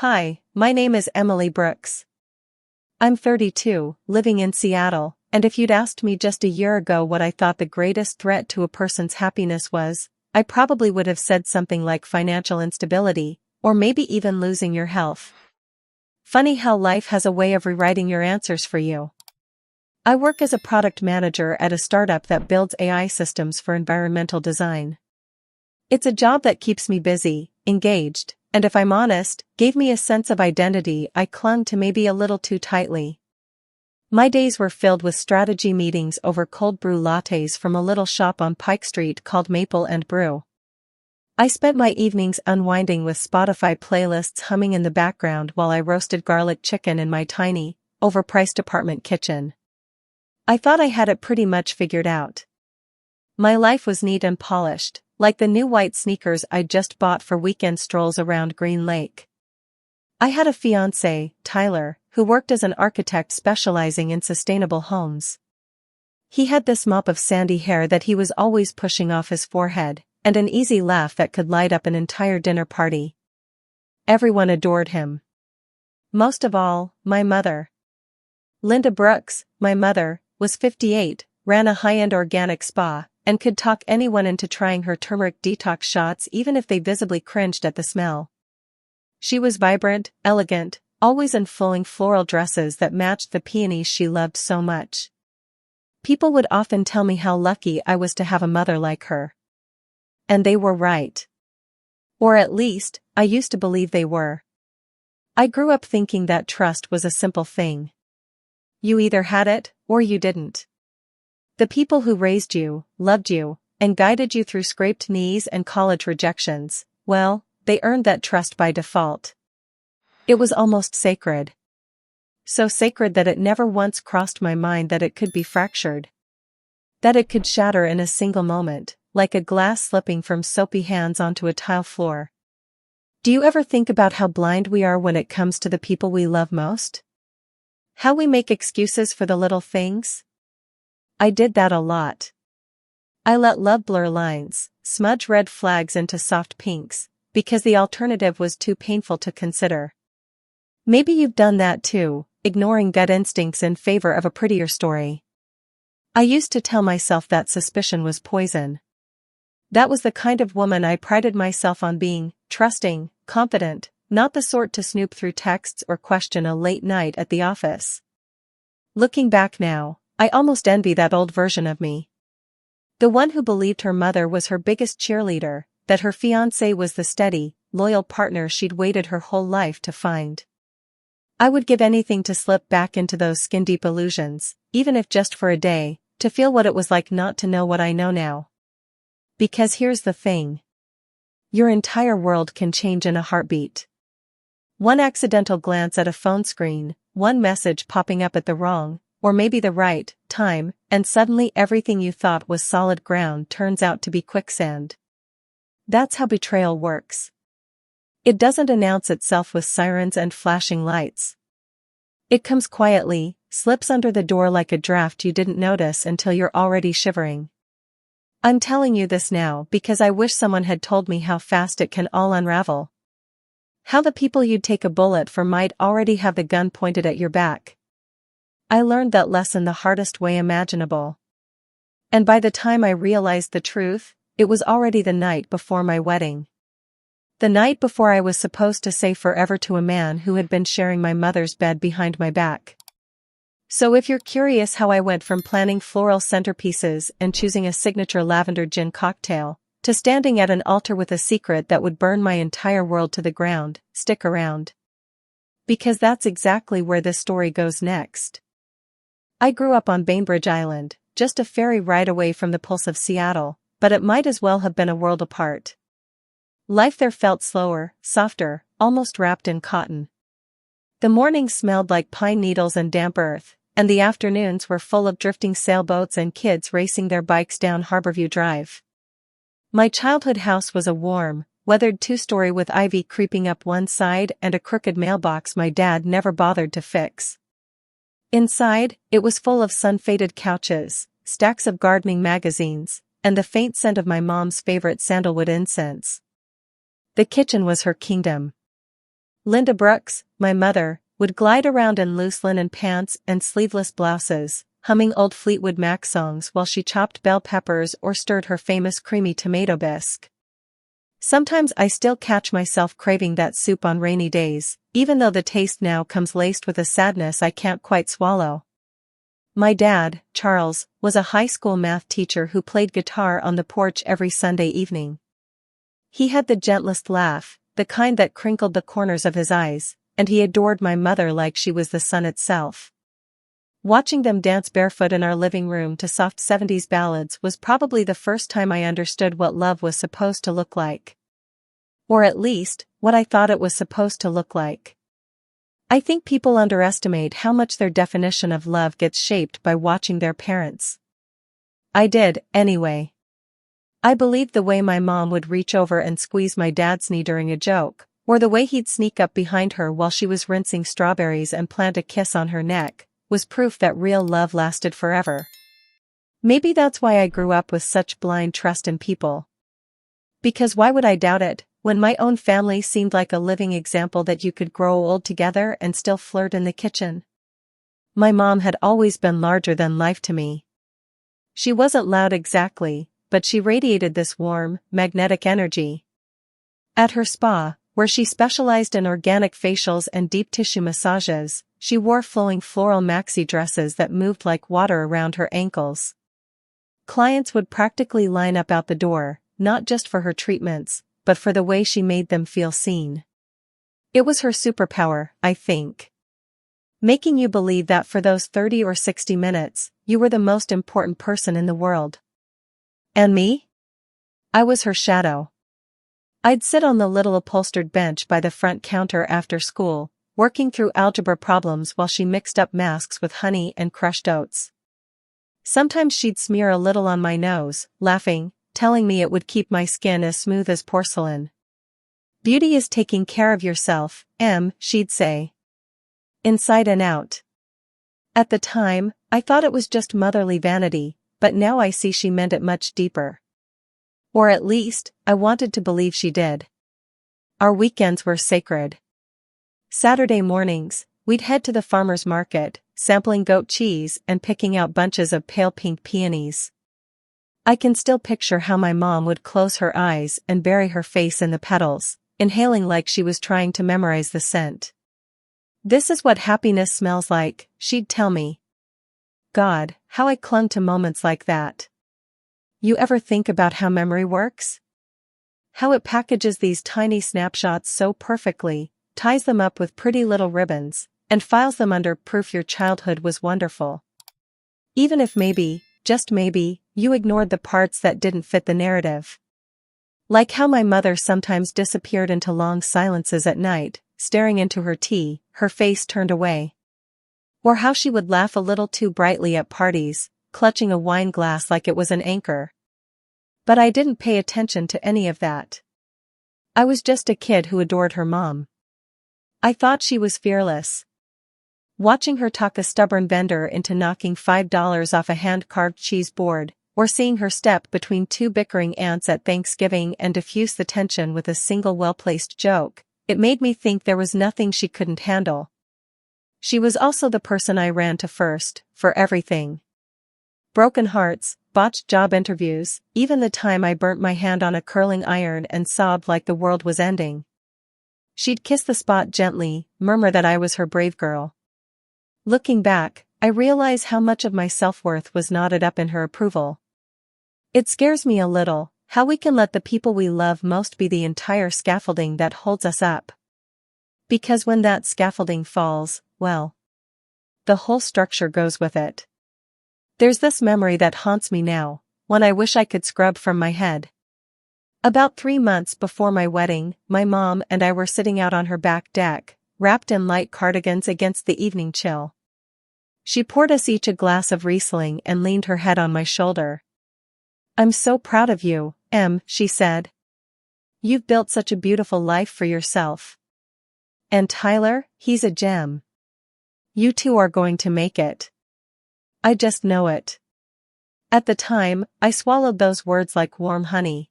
Hi, my name is Emily Brooks. I'm 32, living in Seattle, and if you'd asked me just a year ago what I thought the greatest threat to a person's happiness was, I probably would have said something like financial instability, or maybe even losing your health. Funny how life has a way of rewriting your answers for you. I work as a product manager at a startup that builds AI systems for environmental design. It's a job that keeps me busy, engaged, and if I'm honest, gave me a sense of identity I clung to maybe a little too tightly. My days were filled with strategy meetings over cold brew lattes from a little shop on Pike Street called Maple and Brew. I spent my evenings unwinding with Spotify playlists humming in the background while I roasted garlic chicken in my tiny, overpriced apartment kitchen. I thought I had it pretty much figured out. My life was neat and polished, like the new white sneakers I'd just bought for weekend strolls around Green Lake. I had a fiancé, Tyler, who worked as an architect specializing in sustainable homes. He had this mop of sandy hair that he was always pushing off his forehead, and an easy laugh that could light up an entire dinner party. Everyone adored him. Most of all, my mother. Linda Brooks, my mother, was 58, ran a high-end organic spa, and could talk anyone into trying her turmeric detox shots even if they visibly cringed at the smell. She was vibrant, elegant, always in flowing floral dresses that matched the peonies she loved so much. People would often tell me how lucky I was to have a mother like her. And they were right. Or at least, I used to believe they were. I grew up thinking that trust was a simple thing. You either had it, or you didn't. The people who raised you, loved you, and guided you through scraped knees and college rejections, well, they earned that trust by default. It was almost sacred. So sacred that it never once crossed my mind that it could be fractured. That it could shatter in a single moment, like a glass slipping from soapy hands onto a tile floor. Do you ever think about how blind we are when it comes to the people we love most? How we make excuses for the little things? I did that a lot. I let love blur lines, smudge red flags into soft pinks, because the alternative was too painful to consider. Maybe you've done that too, ignoring gut instincts in favor of a prettier story. I used to tell myself that suspicion was poison. That was the kind of woman I prided myself on being, trusting, confident, not the sort to snoop through texts or question a late night at the office. Looking back now, I almost envy that old version of me. The one who believed her mother was her biggest cheerleader, that her fiancé was the steady, loyal partner she'd waited her whole life to find. I would give anything to slip back into those skin-deep illusions, even if just for a day, to feel what it was like not to know what I know now. Because here's the thing. Your entire world can change in a heartbeat. One accidental glance at a phone screen, one message popping up at the wrong, or maybe the right, time, and suddenly everything you thought was solid ground turns out to be quicksand. That's how betrayal works. It doesn't announce itself with sirens and flashing lights. It comes quietly, slips under the door like a draft you didn't notice until you're already shivering. I'm telling you this now because I wish someone had told me how fast it can all unravel. How the people you'd take a bullet for might already have the gun pointed at your back. I learned that lesson the hardest way imaginable. And by the time I realized the truth, it was already the night before my wedding. The night before I was supposed to say forever to a man who had been sharing my mother's bed behind my back. So if you're curious how I went from planning floral centerpieces and choosing a signature lavender gin cocktail, to standing at an altar with a secret that would burn my entire world to the ground, stick around. Because that's exactly where this story goes next. I grew up on Bainbridge Island, just a ferry ride away from the pulse of Seattle, but it might as well have been a world apart. Life there felt slower, softer, almost wrapped in cotton. The mornings smelled like pine needles and damp earth, and the afternoons were full of drifting sailboats and kids racing their bikes down Harborview Drive. My childhood house was a warm, weathered two-story with ivy creeping up one side and a crooked mailbox my dad never bothered to fix. Inside, it was full of sun-faded couches, stacks of gardening magazines, and the faint scent of my mom's favorite sandalwood incense. The kitchen was her kingdom. Linda Brooks, my mother, would glide around in loose linen pants and sleeveless blouses, humming old Fleetwood Mac songs while she chopped bell peppers or stirred her famous creamy tomato bisque. Sometimes I still catch myself craving that soup on rainy days, even though the taste now comes laced with a sadness I can't quite swallow. My dad, Charles, was a high school math teacher who played guitar on the porch every Sunday evening. He had the gentlest laugh, the kind that crinkled the corners of his eyes, and he adored my mother like she was the sun itself. Watching them dance barefoot in our living room to soft 70s ballads was probably the first time I understood what love was supposed to look like. Or at least, what I thought it was supposed to look like. I think people underestimate how much their definition of love gets shaped by watching their parents. I did, anyway. I believed the way my mom would reach over and squeeze my dad's knee during a joke, or the way he'd sneak up behind her while she was rinsing strawberries and plant a kiss on her neck, was proof that real love lasted forever. Maybe that's why I grew up with such blind trust in people. Because why would I doubt it, when my own family seemed like a living example that you could grow old together and still flirt in the kitchen? My mom had always been larger than life to me. She wasn't loud exactly, but she radiated this warm, magnetic energy. At her spa, where she specialized in organic facials and deep tissue massages, she wore flowing floral maxi dresses that moved like water around her ankles. Clients would practically line up out the door, not just for her treatments, but for the way she made them feel seen. It was her superpower, I think. Making you believe that for those 30 or 60 minutes, you were the most important person in the world. And me? I was her shadow. I'd sit on the little upholstered bench by the front counter after school, working through algebra problems while she mixed up masks with honey and crushed oats. Sometimes she'd smear a little on my nose, laughing, telling me it would keep my skin as smooth as porcelain. Beauty is taking care of yourself, she'd say. Inside and out. At the time, I thought it was just motherly vanity, but now I see she meant it much deeper. Or at least, I wanted to believe she did. Our weekends were sacred. Saturday mornings, we'd head to the farmer's market, sampling goat cheese and picking out bunches of pale pink peonies. I can still picture how my mom would close her eyes and bury her face in the petals, inhaling like she was trying to memorize the scent. This is what happiness smells like, she'd tell me. God, how I clung to moments like that. You ever think about how memory works? How it packages these tiny snapshots so perfectly, ties them up with pretty little ribbons, and files them under proof your childhood was wonderful. Even if maybe, just maybe, you ignored the parts that didn't fit the narrative. Like how my mother sometimes disappeared into long silences at night, staring into her tea, her face turned away. Or how she would laugh a little too brightly at parties, clutching a wine glass like it was an anchor. But I didn't pay attention to any of that. I was just a kid who adored her mom. I thought she was fearless. Watching her talk a stubborn vendor into knocking $5 off a hand-carved cheese board, or seeing her step between two bickering aunts at Thanksgiving and diffuse the tension with a single well-placed joke, it made me think there was nothing she couldn't handle. She was also the person I ran to first, for everything. Broken hearts, botched job interviews, even the time I burnt my hand on a curling iron and sobbed like the world was ending. She'd kiss the spot gently, murmur that I was her brave girl. Looking back, I realize how much of my self-worth was knotted up in her approval. It scares me a little, how we can let the people we love most be the entire scaffolding that holds us up. Because when that scaffolding falls, well, the whole structure goes with it. There's this memory that haunts me now, one I wish I could scrub from my head. About 3 months before my wedding, my mom and I were sitting out on her back deck, wrapped in light cardigans against the evening chill. She poured us each a glass of Riesling and leaned her head on my shoulder. "I'm so proud of you, she said. "You've built such a beautiful life for yourself. And Tyler, he's a gem. You two are going to make it. I just know it." At the time, I swallowed those words like warm honey.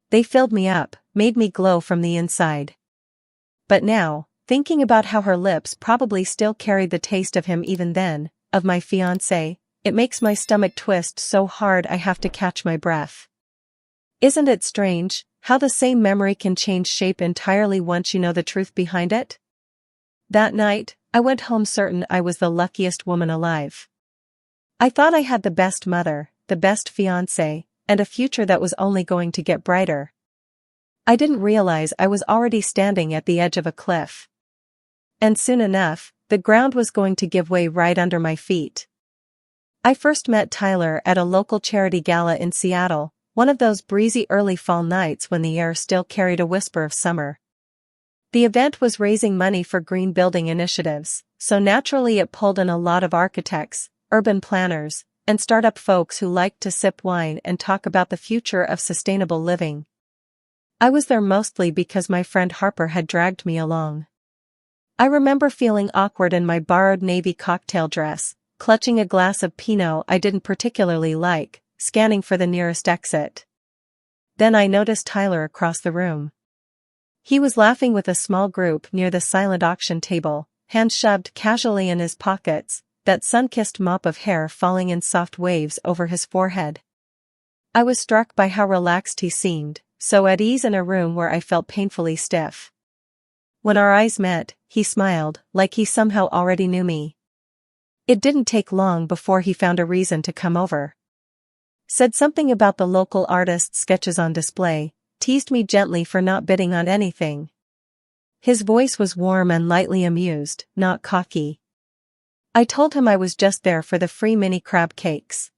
They filled me up, made me glow from the inside. But now, thinking about how her lips probably still carried the taste of him even then, of my fiancé, it makes my stomach twist so hard I have to catch my breath. Isn't it strange, how the same memory can change shape entirely once you know the truth behind it? That night, I went home certain I was the luckiest woman alive. I thought I had the best mother, the best fiancé, and a future that was only going to get brighter. I didn't realize I was already standing at the edge of a cliff. And soon enough, the ground was going to give way right under my feet. I first met Tyler at a local charity gala in Seattle, one of those breezy early fall nights when the air still carried a whisper of summer. The event was raising money for green building initiatives, so naturally it pulled in a lot of architects, urban planners, and startup folks who liked to sip wine and talk about the future of sustainable living. I was there mostly because my friend Harper had dragged me along. I remember feeling awkward in my borrowed navy cocktail dress, clutching a glass of Pinot I didn't particularly like, scanning for the nearest exit. Then I noticed Tyler across the room. He was laughing with a small group near the silent auction table, hands shoved casually in his pockets, that sun-kissed mop of hair falling in soft waves over his forehead. I was struck by how relaxed he seemed, so at ease in a room where I felt painfully stiff. When our eyes met, he smiled, like he somehow already knew me. It didn't take long before he found a reason to come over. Said something about the local artist's sketches on display, teased me gently for not bidding on anything. His voice was warm and lightly amused, not cocky. I told him I was just there for the free mini crab cakes.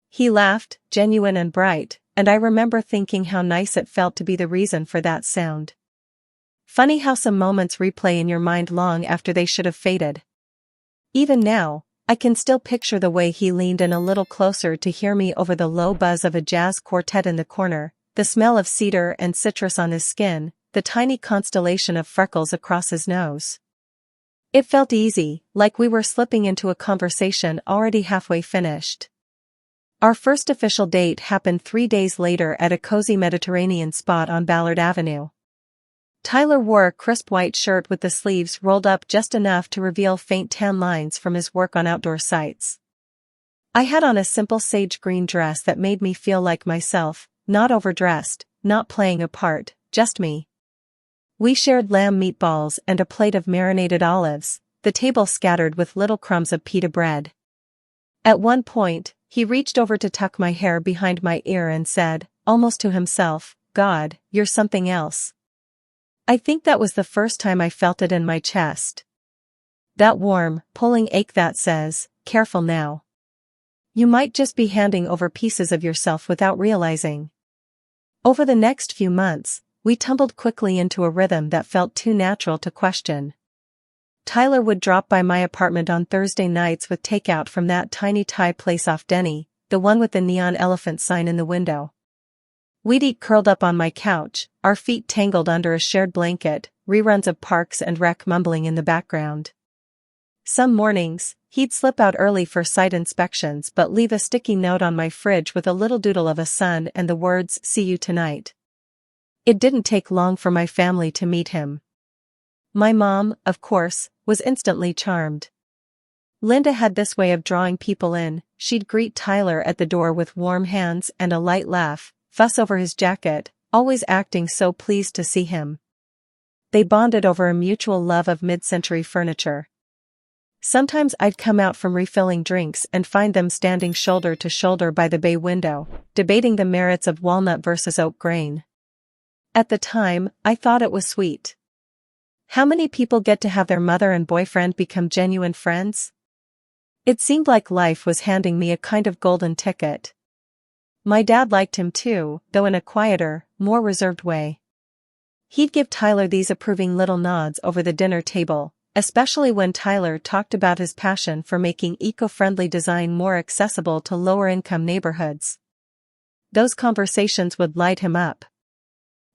He laughed, genuine and bright, and I remember thinking how nice it felt to be the reason for that sound. Funny how some moments replay in your mind long after they should have faded. Even now, I can still picture the way he leaned in a little closer to hear me over the low buzz of a jazz quartet in the corner, the smell of cedar and citrus on his skin, the tiny constellation of freckles across his nose. It felt easy, like we were slipping into a conversation already halfway finished. Our first official date happened 3 days later at a cozy Mediterranean spot on Ballard Avenue. Tyler wore a crisp white shirt with the sleeves rolled up just enough to reveal faint tan lines from his work on outdoor sites. I had on a simple sage green dress that made me feel like myself, not overdressed, not playing a part, just me. We shared lamb meatballs and a plate of marinated olives, the table scattered with little crumbs of pita bread. At one point, he reached over to tuck my hair behind my ear and said, almost to himself, "God, you're something else." I think that was the first time I felt it in my chest. That warm, pulling ache that says, "Careful now. You might just be handing over pieces of yourself without realizing." Over the next few months, we tumbled quickly into a rhythm that felt too natural to question. Tyler would drop by my apartment on Thursday nights with takeout from that tiny Thai place off Denny, the one with the neon elephant sign in the window. We'd eat curled up on my couch, our feet tangled under a shared blanket, reruns of Parks and Rec mumbling in the background. Some mornings, he'd slip out early for site inspections but leave a sticky note on my fridge with a little doodle of a sun and the words, "See you tonight." It didn't take long for my family to meet him. My mom, of course, was instantly charmed. Linda had this way of drawing people in. She'd greet Tyler at the door with warm hands and a light laugh, fuss over his jacket, always acting so pleased to see him. They bonded over a mutual love of mid-century furniture. Sometimes I'd come out from refilling drinks and find them standing shoulder to shoulder by the bay window, debating the merits of walnut versus oak grain. At the time, I thought it was sweet. How many people get to have their mother and boyfriend become genuine friends? It seemed like life was handing me a kind of golden ticket. My dad liked him too, though in a quieter, more reserved way. He'd give Tyler these approving little nods over the dinner table, especially when Tyler talked about his passion for making eco-friendly design more accessible to lower-income neighborhoods. Those conversations would light him up.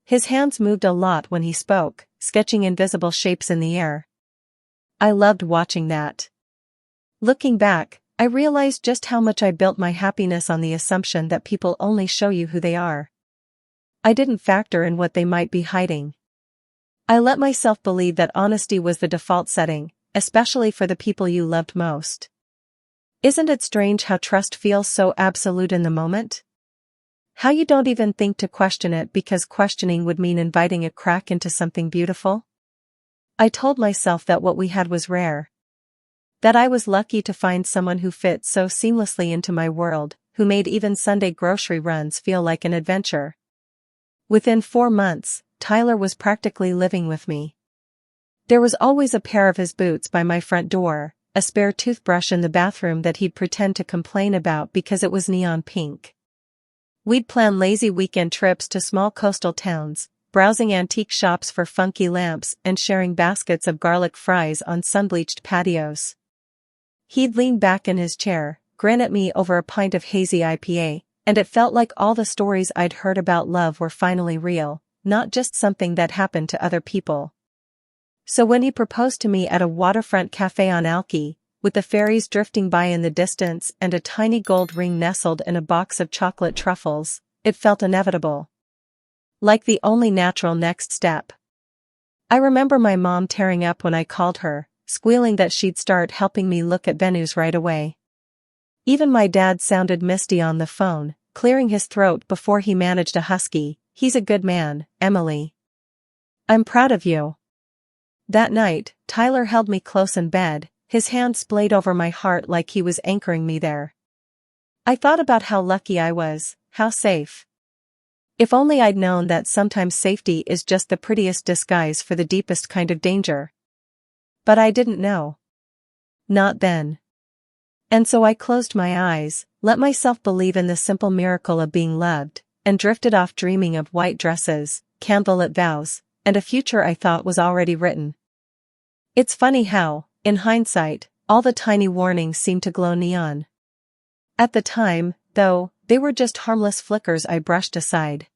His hands moved a lot when he spoke, sketching invisible shapes in the air. I loved watching that. Looking back, I realized just how much I built my happiness on the assumption that people only show you who they are. I didn't factor in what they might be hiding. I let myself believe that honesty was the default setting, especially for the people you loved most. Isn't it strange how trust feels so absolute in the moment? How you don't even think to question it because questioning would mean inviting a crack into something beautiful? I told myself that what we had was rare. That I was lucky to find someone who fit so seamlessly into my world, who made even Sunday grocery runs feel like an adventure. Within 4 months, Tyler was practically living with me. There was always a pair of his boots by my front door, a spare toothbrush in the bathroom that he'd pretend to complain about because it was neon pink. We'd plan lazy weekend trips to small coastal towns, browsing antique shops for funky lamps and sharing baskets of garlic fries on sun-bleached patios. He'd lean back in his chair, grin at me over a pint of hazy IPA, and it felt like all the stories I'd heard about love were finally real, not just something that happened to other people. So when he proposed to me at a waterfront cafe on Alki, with the ferries drifting by in the distance and a tiny gold ring nestled in a box of chocolate truffles, it felt inevitable. Like the only natural next step. I remember my mom tearing up when I called her, squealing that she'd start helping me look at venues right away. Even my dad sounded misty on the phone, clearing his throat before he managed a husky, "He's a good man, Emily. I'm proud of you." That night, Tyler held me close in bed, his hand splayed over my heart like he was anchoring me there. I thought about how lucky I was, how safe. If only I'd known that sometimes safety is just the prettiest disguise for the deepest kind of danger. But I didn't know. Not then. And so I closed my eyes, let myself believe in the simple miracle of being loved, and drifted off dreaming of white dresses, candlelit vows, and a future I thought was already written. It's funny how, in hindsight, all the tiny warnings seem to glow neon. At the time, though, they were just harmless flickers I brushed aside.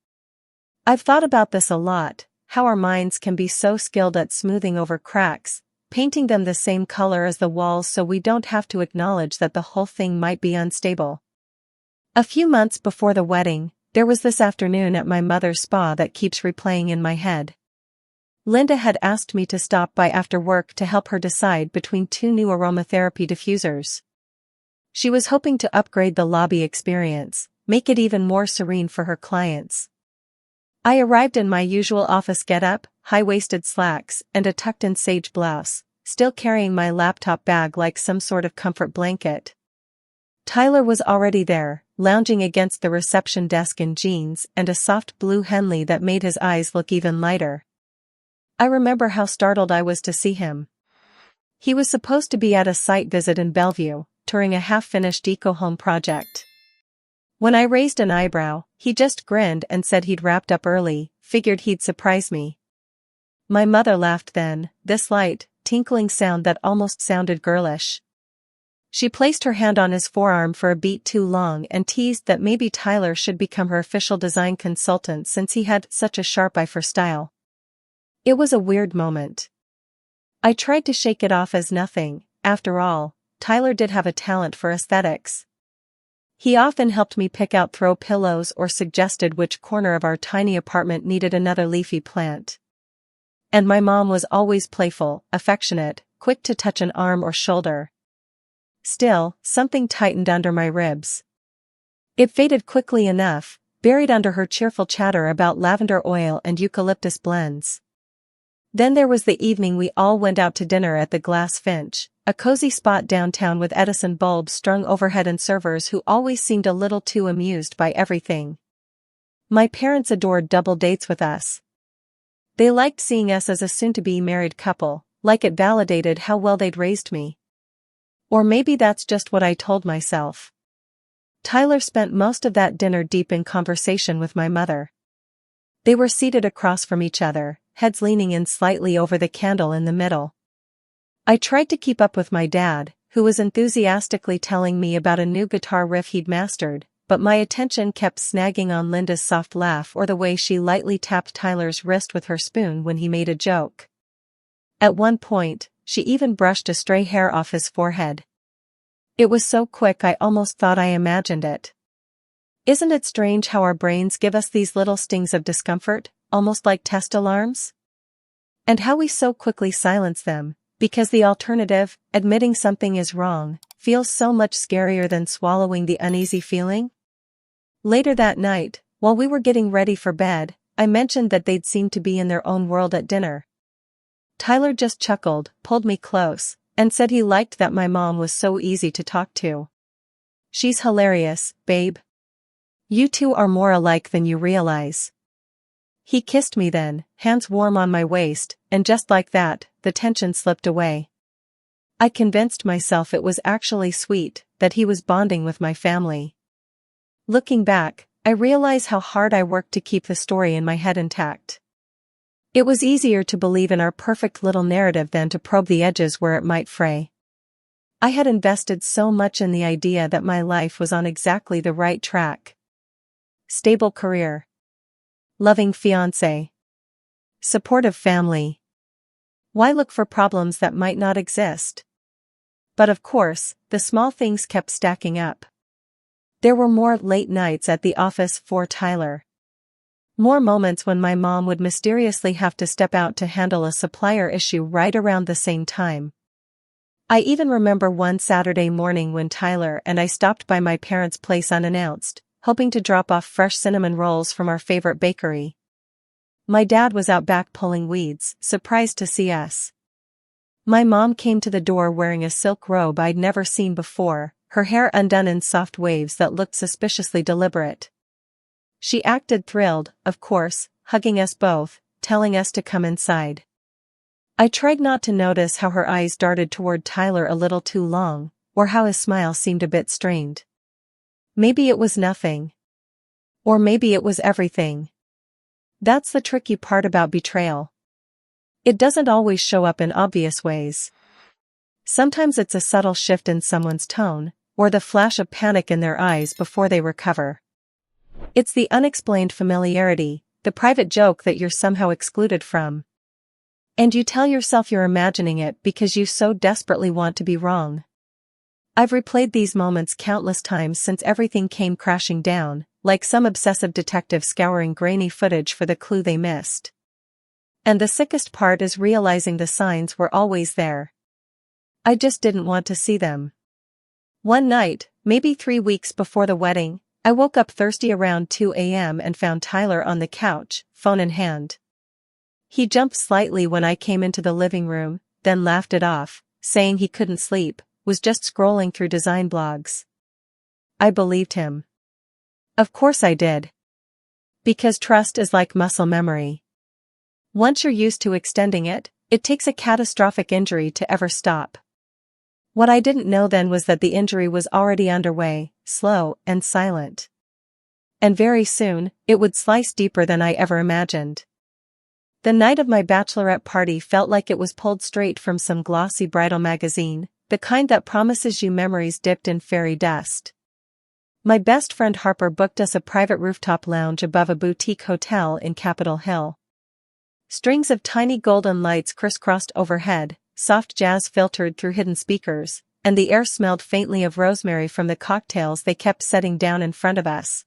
I've thought about this a lot, how our minds can be so skilled at smoothing over cracks, painting them the same color as the walls so we don't have to acknowledge that the whole thing might be unstable. A few months before the wedding, there was this afternoon at my mother's spa that keeps replaying in my head. Linda had asked me to stop by after work to help her decide between 2 new aromatherapy diffusers. She was hoping to upgrade the lobby experience, make it even more serene for her clients. I arrived in my usual office getup, high-waisted slacks and a tucked-in sage blouse, still carrying my laptop bag like some sort of comfort blanket. Tyler was already there, lounging against the reception desk in jeans and a soft blue Henley that made his eyes look even lighter. I remember how startled I was to see him. He was supposed to be at a site visit in Bellevue, touring a half-finished eco-home project. When I raised an eyebrow, he just grinned and said he'd wrapped up early, figured he'd surprise me. My mother laughed then, this light, tinkling sound that almost sounded girlish. She placed her hand on his forearm for a beat too long and teased that maybe Tyler should become her official design consultant since he had such a sharp eye for style. It was a weird moment. I tried to shake it off as nothing. After all, Tyler did have a talent for aesthetics. He often helped me pick out throw pillows or suggested which corner of our tiny apartment needed another leafy plant. And my mom was always playful, affectionate, quick to touch an arm or shoulder. Still, something tightened under my ribs. It faded quickly enough, buried under her cheerful chatter about lavender oil and eucalyptus blends. Then there was the evening we all went out to dinner at the Glass Finch, a cozy spot downtown with Edison bulbs strung overhead and servers who always seemed a little too amused by everything. My parents adored double dates with us. They liked seeing us as a soon-to-be married couple, like it validated how well they'd raised me. Or maybe that's just what I told myself. Tyler spent most of that dinner deep in conversation with my mother. They were seated across from each other, heads leaning in slightly over the candle in the middle. I tried to keep up with my dad, who was enthusiastically telling me about a new guitar riff he'd mastered, but my attention kept snagging on Linda's soft laugh or the way she lightly tapped Tyler's wrist with her spoon when he made a joke. At one point, she even brushed a stray hair off his forehead. It was so quick I almost thought I imagined it. Isn't it strange how our brains give us these little stings of discomfort, almost like test alarms? And how we so quickly silence them, because the alternative, admitting something is wrong, feels so much scarier than swallowing the uneasy feeling. Later that night, while we were getting ready for bed, I mentioned that they'd seemed to be in their own world at dinner. Tyler just chuckled, pulled me close, and said he liked that my mom was so easy to talk to. "She's hilarious, babe. You two are more alike than you realize." He kissed me then, hands warm on my waist, and just like that, the tension slipped away. I convinced myself it was actually sweet, that he was bonding with my family. Looking back, I realize how hard I worked to keep the story in my head intact. It was easier to believe in our perfect little narrative than to probe the edges where it might fray. I had invested so much in the idea that my life was on exactly the right track. Stable career. Loving fiancé. Supportive family. Why look for problems that might not exist? But of course, the small things kept stacking up. There were more late nights at the office for Tyler. More moments when my mom would mysteriously have to step out to handle a supplier issue right around the same time. I even remember one Saturday morning when Tyler and I stopped by my parents' place unannounced, hoping to drop off fresh cinnamon rolls from our favorite bakery. My dad was out back pulling weeds, surprised to see us. My mom came to the door wearing a silk robe I'd never seen before, her hair undone in soft waves that looked suspiciously deliberate. She acted thrilled, of course, hugging us both, telling us to come inside. I tried not to notice how her eyes darted toward Tyler a little too long, or how his smile seemed a bit strained. Maybe it was nothing. Or maybe it was everything. That's the tricky part about betrayal. It doesn't always show up in obvious ways. Sometimes it's a subtle shift in someone's tone, or the flash of panic in their eyes before they recover. It's the unexplained familiarity, the private joke that you're somehow excluded from. And you tell yourself you're imagining it because you so desperately want to be wrong. I've replayed these moments countless times since everything came crashing down, like some obsessive detective scouring grainy footage for the clue they missed. And the sickest part is realizing the signs were always there. I just didn't want to see them. One night, maybe 3 weeks before the wedding, I woke up thirsty around 2 a.m. and found Tyler on the couch, phone in hand. He jumped slightly when I came into the living room, then laughed it off, saying he couldn't sleep, was just scrolling through design blogs. I believed him. Of course I did. Because trust is like muscle memory. Once you're used to extending it, it takes a catastrophic injury to ever stop. What I didn't know then was that the injury was already underway, slow and silent. And very soon, it would slice deeper than I ever imagined. The night of my bachelorette party felt like it was pulled straight from some glossy bridal magazine, the kind that promises you memories dipped in fairy dust. My best friend Harper booked us a private rooftop lounge above a boutique hotel in Capitol Hill. Strings of tiny golden lights crisscrossed overhead, soft jazz filtered through hidden speakers, and the air smelled faintly of rosemary from the cocktails they kept setting down in front of us.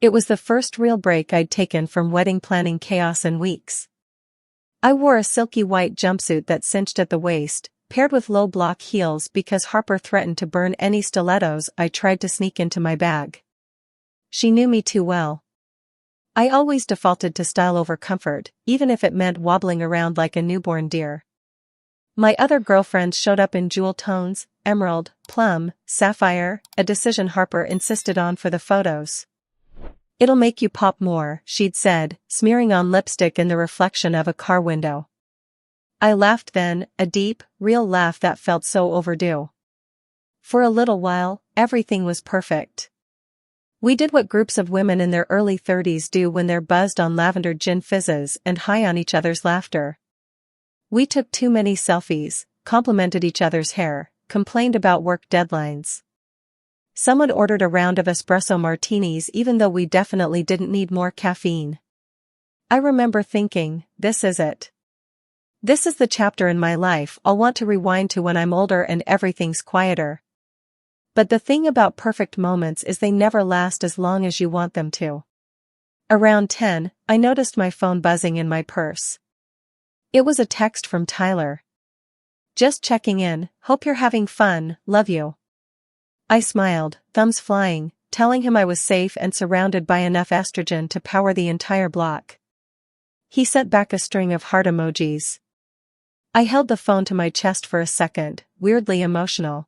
It was the first real break I'd taken from wedding planning chaos in weeks. I wore a silky white jumpsuit that cinched at the waist, paired with low block heels because Harper threatened to burn any stilettos I tried to sneak into my bag. She knew me too well. I always defaulted to style over comfort, even if it meant wobbling around like a newborn deer. My other girlfriends showed up in jewel tones, emerald, plum, sapphire, a decision Harper insisted on for the photos. "It'll make you pop more," she'd said, smearing on lipstick in the reflection of a car window. I laughed then, a deep, real laugh that felt so overdue. For a little while, everything was perfect. We did what groups of women in their early 30s do when they're buzzed on lavender gin fizzes and high on each other's laughter. We took too many selfies, complimented each other's hair, complained about work deadlines. Someone ordered a round of espresso martinis even though we definitely didn't need more caffeine. I remember thinking, this is it. This is the chapter in my life I'll want to rewind to when I'm older and everything's quieter. But the thing about perfect moments is they never last as long as you want them to. Around 10, I noticed my phone buzzing in my purse. It was a text from Tyler. "Just checking in, hope you're having fun, love you." I smiled, thumbs flying, telling him I was safe and surrounded by enough estrogen to power the entire block. He sent back a string of heart emojis. I held the phone to my chest for a second, weirdly emotional.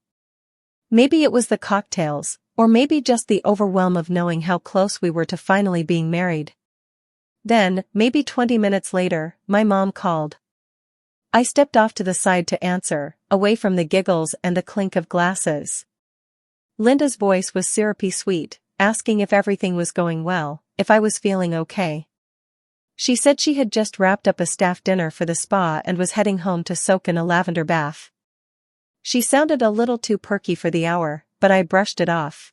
Maybe it was the cocktails, or maybe just the overwhelm of knowing how close we were to finally being married. Then, maybe 20 minutes later, my mom called. I stepped off to the side to answer, away from the giggles and the clink of glasses. Linda's voice was syrupy sweet, asking if everything was going well, if I was feeling okay. She said she had just wrapped up a staff dinner for the spa and was heading home to soak in a lavender bath. She sounded a little too perky for the hour, but I brushed it off.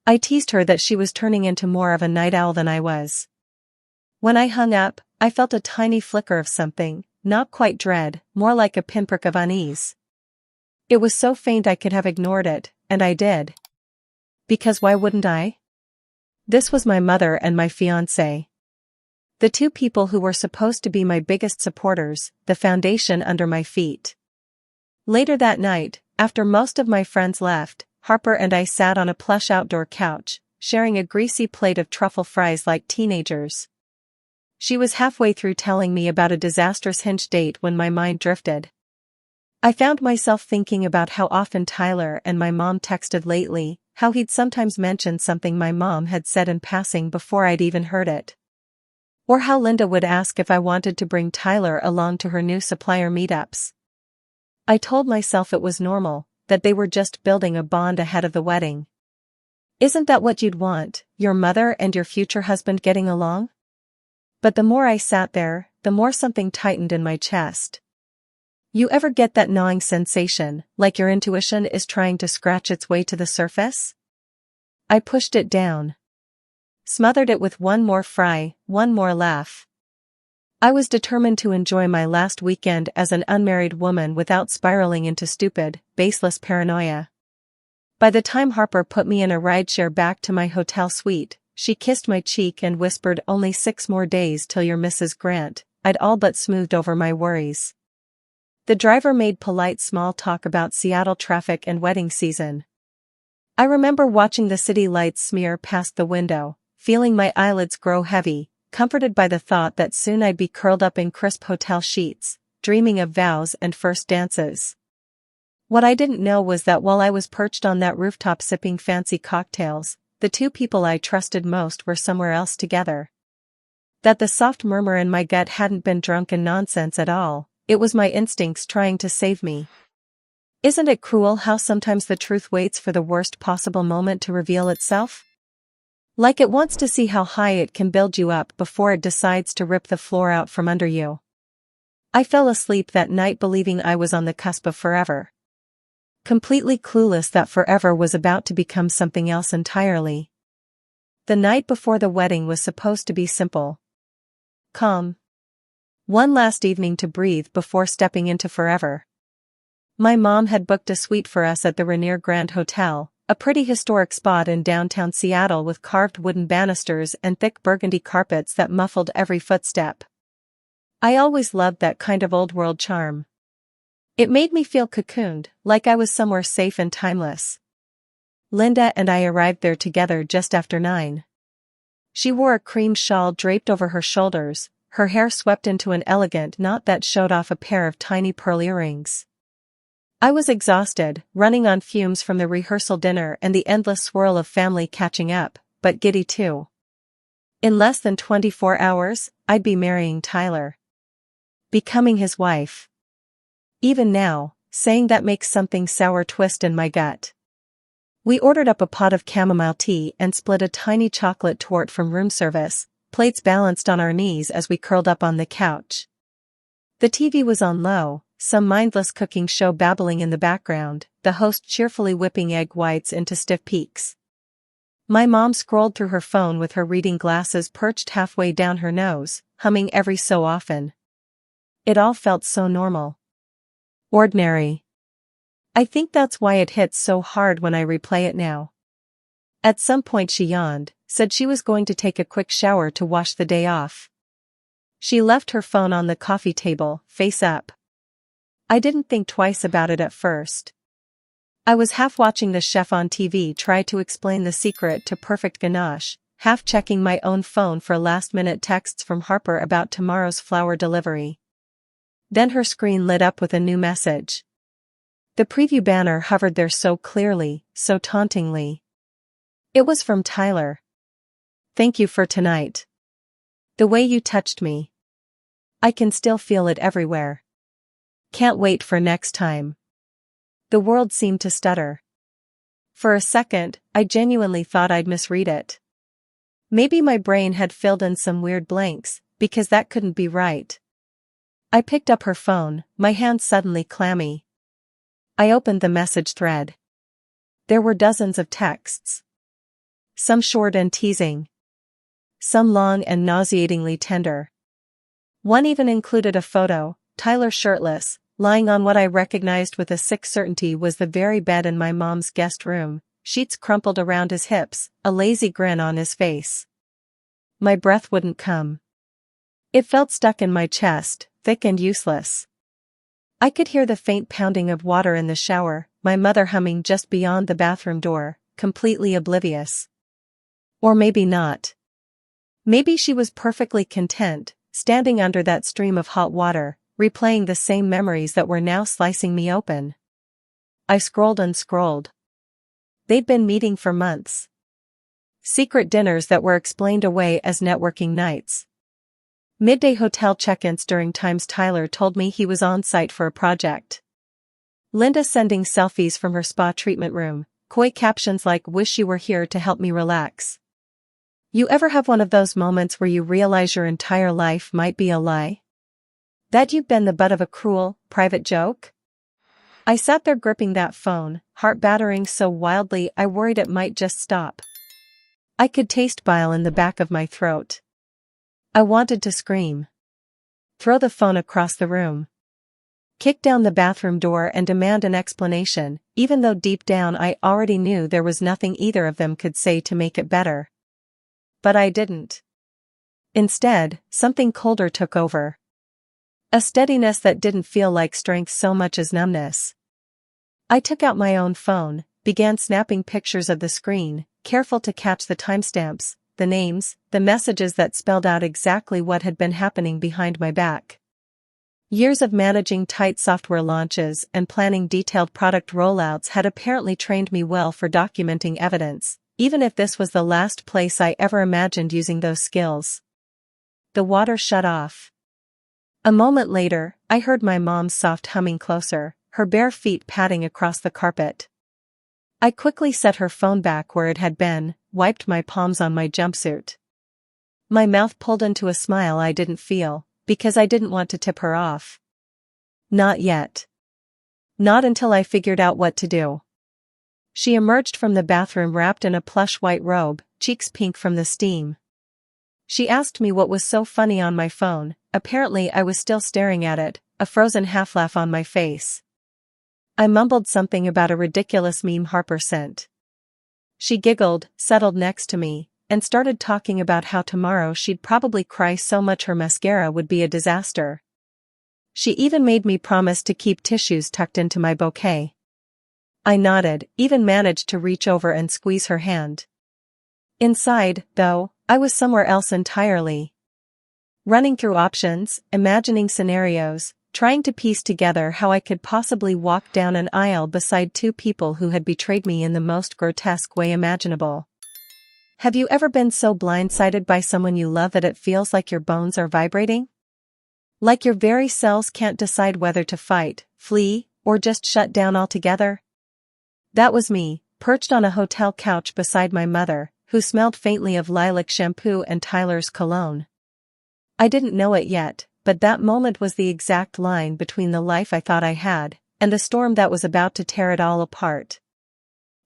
I teased her that she was turning into more of a night owl than I was. When I hung up, I felt a tiny flicker of something, not quite dread, more like a pinprick of unease. It was so faint I could have ignored it, and I did. Because why wouldn't I? This was my mother and my fiancé. The two people who were supposed to be my biggest supporters, the foundation under my feet. Later that night, after most of my friends left, Harper and I sat on a plush outdoor couch, sharing a greasy plate of truffle fries like teenagers. She was halfway through telling me about a disastrous Hinge date when my mind drifted. I found myself thinking about how often Tyler and my mom texted lately, how he'd sometimes mentioned something my mom had said in passing before I'd even heard it. Or how Linda would ask if I wanted to bring Tyler along to her new supplier meetups. I told myself it was normal, that they were just building a bond ahead of the wedding. Isn't that what you'd want, your mother and your future husband getting along? But the more I sat there, the more something tightened in my chest. You ever get that gnawing sensation, like your intuition is trying to scratch its way to the surface? I pushed it down. Smothered it with one more fry, one more laugh. I was determined to enjoy my last weekend as an unmarried woman without spiraling into stupid, baseless paranoia. By the time Harper put me in a rideshare back to my hotel suite, she kissed my cheek and whispered, "Only 6 more days till you're Mrs. Grant." I'd all but smoothed over my worries. The driver made polite small talk about Seattle traffic and wedding season. I remember watching the city lights smear past the window, feeling my eyelids grow heavy, comforted by the thought that soon I'd be curled up in crisp hotel sheets, dreaming of vows and first dances. What I didn't know was that while I was perched on that rooftop sipping fancy cocktails, the two people I trusted most were somewhere else together. That the soft murmur in my gut hadn't been drunken nonsense at all, it was my instincts trying to save me. Isn't it cruel how sometimes the truth waits for the worst possible moment to reveal itself? Like it wants to see how high it can build you up before it decides to rip the floor out from under you. I fell asleep that night believing I was on the cusp of forever. Completely clueless that forever was about to become something else entirely. The night before the wedding was supposed to be simple. Calm. One last evening to breathe before stepping into forever. My mom had booked a suite for us at the Rainier Grand Hotel, a pretty historic spot in downtown Seattle with carved wooden banisters and thick burgundy carpets that muffled every footstep. I always loved that kind of old-world charm. It made me feel cocooned, like I was somewhere safe and timeless. Linda and I arrived there together just after 9. She wore a cream shawl draped over her shoulders, her hair swept into an elegant knot that showed off a pair of tiny pearl earrings. I was exhausted, running on fumes from the rehearsal dinner and the endless swirl of family catching up, but giddy too. In less than 24 hours, I'd be marrying Tyler. Becoming his wife. Even now, saying that makes something sour twist in my gut. We ordered up a pot of chamomile tea and split a tiny chocolate torte from room service, plates balanced on our knees as we curled up on the couch. The TV was on low, some mindless cooking show babbling in the background, the host cheerfully whipping egg whites into stiff peaks. My mom scrolled through her phone with her reading glasses perched halfway down her nose, humming every so often. It all felt so normal. Ordinary. I think that's why it hits so hard when I replay it now. At some point she yawned, said she was going to take a quick shower to wash the day off. She left her phone on the coffee table, face up. I didn't think twice about it at first. I was half watching the chef on TV try to explain the secret to perfect ganache, half checking my own phone for last-minute texts from Harper about tomorrow's flower delivery. Then her screen lit up with a new message. The preview banner hovered there so clearly, so tauntingly. It was from Tyler. "Thank you for tonight. The way you touched me. I can still feel it everywhere. Can't wait for next time." The world seemed to stutter. For a second, I genuinely thought I'd misread it. Maybe my brain had filled in some weird blanks, because that couldn't be right. I picked up her phone, my hands suddenly clammy. I opened the message thread. There were dozens of texts. Some short and teasing. Some long and nauseatingly tender. One even included a photo, Tyler shirtless, lying on what I recognized with a sick certainty was the very bed in my mom's guest room, sheets crumpled around his hips, a lazy grin on his face. My breath wouldn't come. It felt stuck in my chest, thick and useless. I could hear the faint pounding of water in the shower, my mother humming just beyond the bathroom door, completely oblivious. Or maybe not. Maybe she was perfectly content, standing under that stream of hot water, replaying the same memories that were now slicing me open. I scrolled and scrolled. They'd been meeting for months. Secret dinners that were explained away as networking nights. Midday hotel check-ins during times Tyler told me he was on site for a project. Linda sending selfies from her spa treatment room, coy captions like "wish you were here to help me relax." You ever have one of those moments where you realize your entire life might be a lie? That you've been the butt of a cruel, private joke? I sat there gripping that phone, heart battering so wildly I worried it might just stop. I could taste bile in the back of my throat. I wanted to scream. Throw the phone across the room. Kick down the bathroom door and demand an explanation, even though deep down I already knew there was nothing either of them could say to make it better. But I didn't. Instead, something colder took over. A steadiness that didn't feel like strength so much as numbness. I took out my own phone, began snapping pictures of the screen, careful to catch the timestamps, the names, the messages that spelled out exactly what had been happening behind my back. Years of managing tight software launches and planning detailed product rollouts had apparently trained me well for documenting evidence, even if this was the last place I ever imagined using those skills. The water shut off. A moment later, I heard my mom's soft humming closer, her bare feet padding across the carpet. I quickly set her phone back where it had been, wiped my palms on my jumpsuit. My mouth pulled into a smile I didn't feel, because I didn't want to tip her off. Not yet. Not until I figured out what to do. She emerged from the bathroom wrapped in a plush white robe, cheeks pink from the steam. She asked me what was so funny on my phone. Apparently I was still staring at it, a frozen half-laugh on my face. I mumbled something about a ridiculous meme Harper sent. She giggled, settled next to me, and started talking about how tomorrow she'd probably cry so much her mascara would be a disaster. She even made me promise to keep tissues tucked into my bouquet. I nodded, even managed to reach over and squeeze her hand. Inside, though, I was somewhere else entirely. Running through options, imagining scenarios, trying to piece together how I could possibly walk down an aisle beside two people who had betrayed me in the most grotesque way imaginable. Have you ever been so blindsided by someone you love that it feels like your bones are vibrating? Like your very cells can't decide whether to fight, flee, or just shut down altogether? That was me, perched on a hotel couch beside my mother, who smelled faintly of lilac shampoo and Tyler's cologne. I didn't know it yet, but that moment was the exact line between the life I thought I had, and the storm that was about to tear it all apart.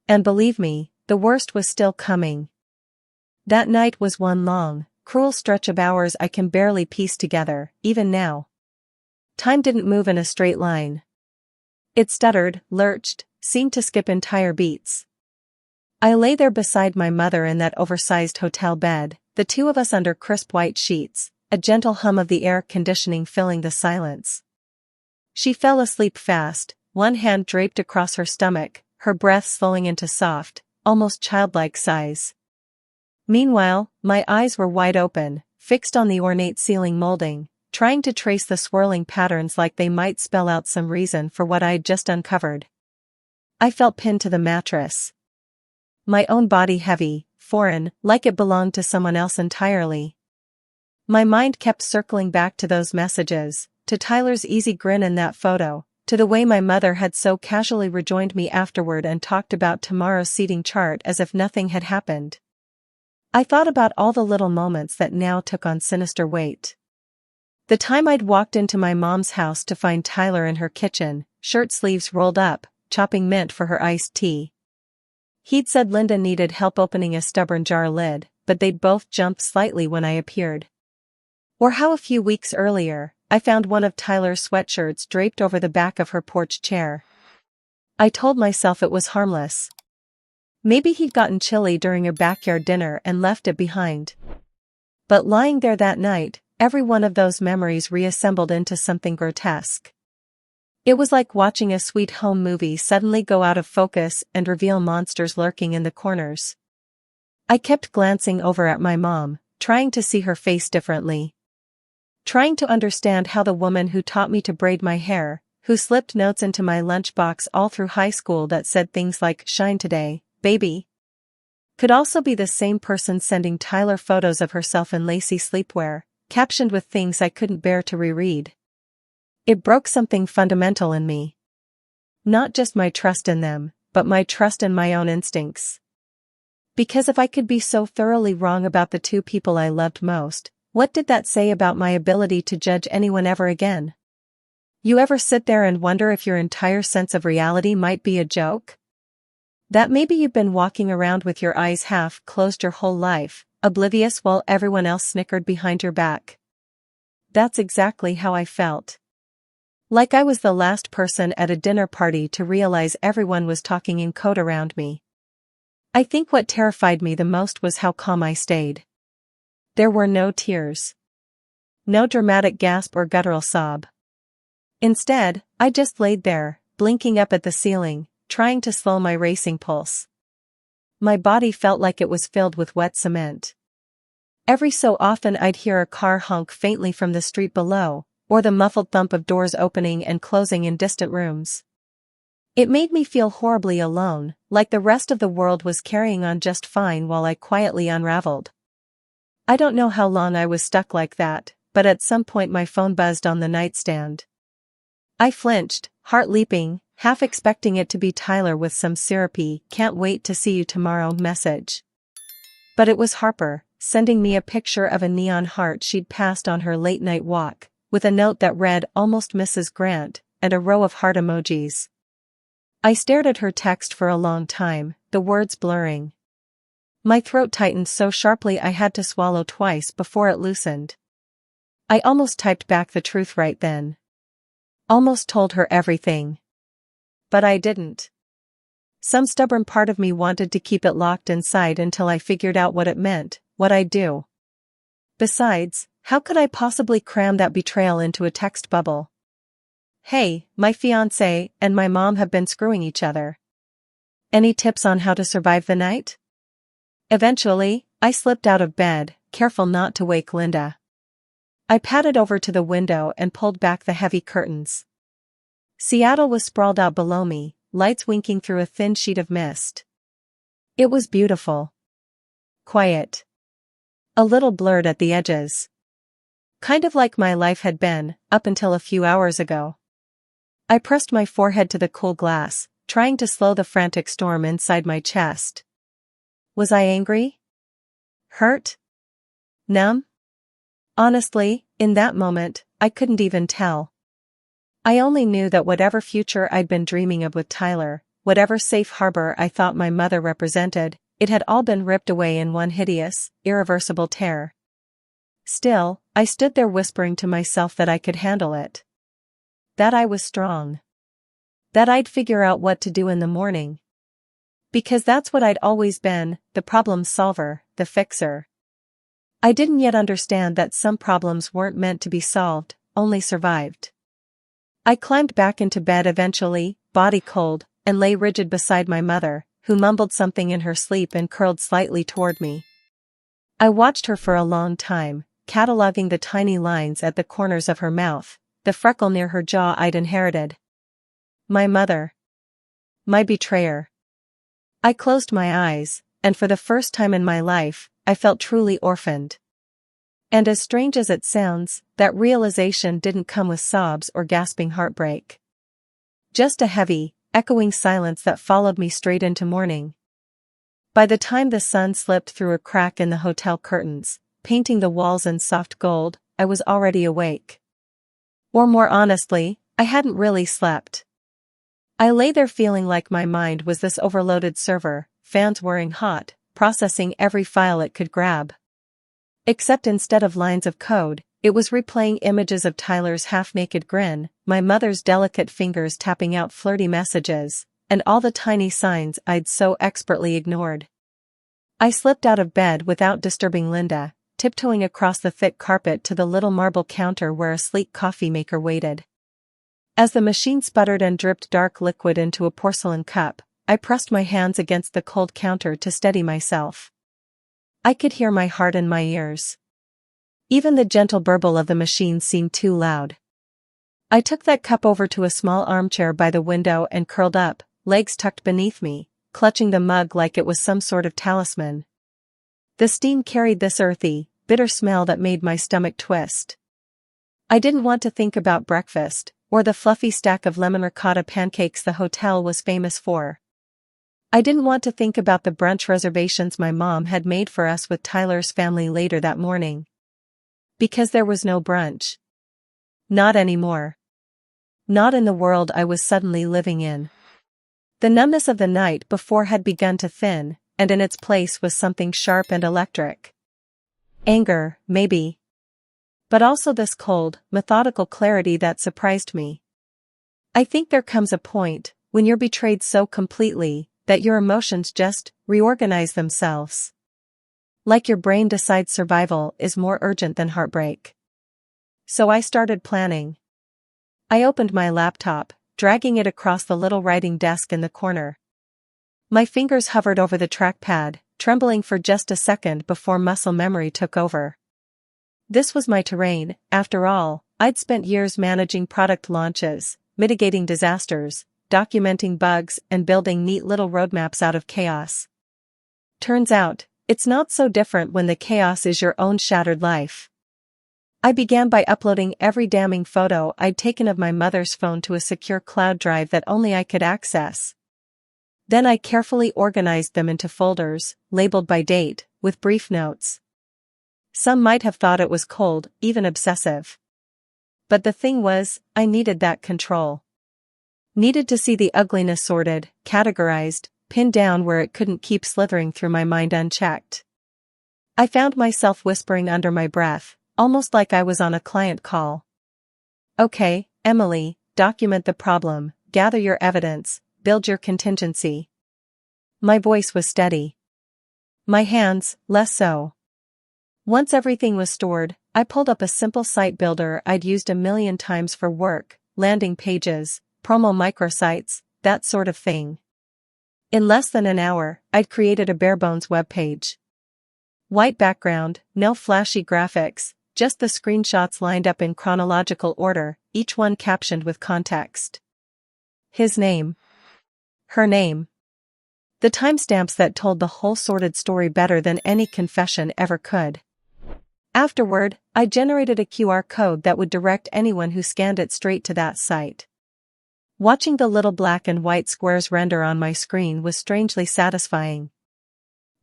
And believe me, the worst was still coming. That night was one long, cruel stretch of hours I can barely piece together, even now. Time didn't move in a straight line. It stuttered, lurched, seemed to skip entire beats. I lay there beside my mother in that oversized hotel bed, the two of us under crisp white sheets, a gentle hum of the air conditioning filling the silence. She fell asleep fast, one hand draped across her stomach, her breath slowing into soft, almost childlike sighs. Meanwhile, my eyes were wide open, fixed on the ornate ceiling molding, trying to trace the swirling patterns like they might spell out some reason for what I had just uncovered. I felt pinned to the mattress. My own body heavy, foreign, like it belonged to someone else entirely. My mind kept circling back to those messages, to Tyler's easy grin in that photo, to the way my mother had so casually rejoined me afterward and talked about tomorrow's seating chart as if nothing had happened. I thought about all the little moments that now took on sinister weight. The time I'd walked into my mom's house to find Tyler in her kitchen, shirt sleeves rolled up, chopping mint for her iced tea. He'd said Linda needed help opening a stubborn jar lid, but they'd both jumped slightly when I appeared. Or how a few weeks earlier, I found one of Tyler's sweatshirts draped over the back of her porch chair. I told myself it was harmless. Maybe he'd gotten chilly during a backyard dinner and left it behind. But lying there that night, every one of those memories reassembled into something grotesque. It was like watching a sweet home movie suddenly go out of focus and reveal monsters lurking in the corners. I kept glancing over at my mom, trying to see her face differently. Trying to understand how the woman who taught me to braid my hair, who slipped notes into my lunchbox all through high school that said things like "Shine today, baby," could also be the same person sending Tyler photos of herself in lacy sleepwear, captioned with things I couldn't bear to reread. It broke something fundamental in me. Not just my trust in them, but my trust in my own instincts. Because if I could be so thoroughly wrong about the two people I loved most, what did that say about my ability to judge anyone ever again? You ever sit there and wonder if your entire sense of reality might be a joke? That maybe you've been walking around with your eyes half closed your whole life, oblivious while everyone else snickered behind your back. That's exactly how I felt. Like I was the last person at a dinner party to realize everyone was talking in code around me. I think what terrified me the most was how calm I stayed. There were no tears. No dramatic gasp or guttural sob. Instead, I just laid there, blinking up at the ceiling, trying to slow my racing pulse. My body felt like it was filled with wet cement. Every so often I'd hear a car honk faintly from the street below, or the muffled thump of doors opening and closing in distant rooms. It made me feel horribly alone, like the rest of the world was carrying on just fine while I quietly unraveled. I don't know how long I was stuck like that, but at some point my phone buzzed on the nightstand. I flinched, heart leaping, half expecting it to be Tyler with some syrupy "can't wait to see you tomorrow" message. But it was Harper, sending me a picture of a neon heart she'd passed on her late-night walk, with a note that read "Almost Mrs. Grant," and a row of heart emojis. I stared at her text for a long time, the words blurring. My throat tightened so sharply I had to swallow twice before it loosened. I almost typed back the truth right then. Almost told her everything. But I didn't. Some stubborn part of me wanted to keep it locked inside until I figured out what it meant, what I'd do. Besides, how could I possibly cram that betrayal into a text bubble? Hey, my fiancé and my mom have been screwing each other. Any tips on how to survive the night? Eventually, I slipped out of bed, careful not to wake Linda. I padded over to the window and pulled back the heavy curtains. Seattle was sprawled out below me, lights winking through a thin sheet of mist. It was beautiful. Quiet. A little blurred at the edges. Kind of like my life had been, up until a few hours ago. I pressed my forehead to the cool glass, trying to slow the frantic storm inside my chest. Was I angry? Hurt? Numb? Honestly, in that moment, I couldn't even tell. I only knew that whatever future I'd been dreaming of with Tyler, whatever safe harbor I thought my mother represented, it had all been ripped away in one hideous, irreversible tear. Still, I stood there whispering to myself that I could handle it. That I was strong. That I'd figure out what to do in the morning. Because that's what I'd always been, the problem solver, the fixer. I didn't yet understand that some problems weren't meant to be solved, only survived. I climbed back into bed eventually, body cold, and lay rigid beside my mother, who mumbled something in her sleep and curled slightly toward me. I watched her for a long time, cataloging the tiny lines at the corners of her mouth, the freckle near her jaw I'd inherited. My mother. My betrayer. I closed my eyes, and for the first time in my life, I felt truly orphaned. And as strange as it sounds, that realization didn't come with sobs or gasping heartbreak. Just a heavy, echoing silence that followed me straight into morning. By the time the sun slipped through a crack in the hotel curtains, painting the walls in soft gold, I was already awake. Or more honestly, I hadn't really slept. I lay there feeling like my mind was this overloaded server, fans whirring hot, processing every file it could grab. Except instead of lines of code, it was replaying images of Tyler's half-naked grin, my mother's delicate fingers tapping out flirty messages, and all the tiny signs I'd so expertly ignored. I slipped out of bed without disturbing Linda, tiptoeing across the thick carpet to the little marble counter where a sleek coffee maker waited. As the machine sputtered and dripped dark liquid into a porcelain cup, I pressed my hands against the cold counter to steady myself. I could hear my heart in my ears. Even the gentle burble of the machine seemed too loud. I took that cup over to a small armchair by the window and curled up, legs tucked beneath me, clutching the mug like it was some sort of talisman. The steam carried this earthy, bitter smell that made my stomach twist. I didn't want to think about breakfast, or the fluffy stack of lemon ricotta pancakes the hotel was famous for. I didn't want to think about the brunch reservations my mom had made for us with Tyler's family later that morning. Because there was no brunch. Not anymore. Not in the world I was suddenly living in. The numbness of the night before had begun to thin, and in its place was something sharp and electric. Anger, maybe. But also this cold, methodical clarity that surprised me. I think there comes a point, when you're betrayed so completely, that your emotions just reorganize themselves. Like your brain decides survival is more urgent than heartbreak. So I started planning. I opened my laptop, dragging it across the little writing desk in the corner. My fingers hovered over the trackpad, trembling for just a second before muscle memory took over. This was my terrain, after all. I'd spent years managing product launches, mitigating disasters, documenting bugs, and building neat little roadmaps out of chaos. Turns out, it's not so different when the chaos is your own shattered life. I began by uploading every damning photo I'd taken of my mother's phone to a secure cloud drive that only I could access. Then I carefully organized them into folders, labeled by date, with brief notes. Some might have thought it was cold, even obsessive. But the thing was, I needed that control. Needed to see the ugliness sorted, categorized, pinned down where it couldn't keep slithering through my mind unchecked. I found myself whispering under my breath, almost like I was on a client call. Okay, Emily, document the problem, gather your evidence, build your contingency. My voice was steady. My hands, less so. Once everything was stored, I pulled up a simple site builder I'd used a million times for work, landing pages, promo microsites, that sort of thing. In less than an hour, I'd created a bare-bones webpage. White background, no flashy graphics, just the screenshots lined up in chronological order, each one captioned with context. His name. Her name. The timestamps that told the whole sordid story better than any confession ever could. Afterward, I generated a QR code that would direct anyone who scanned it straight to that site. Watching the little black and white squares render on my screen was strangely satisfying.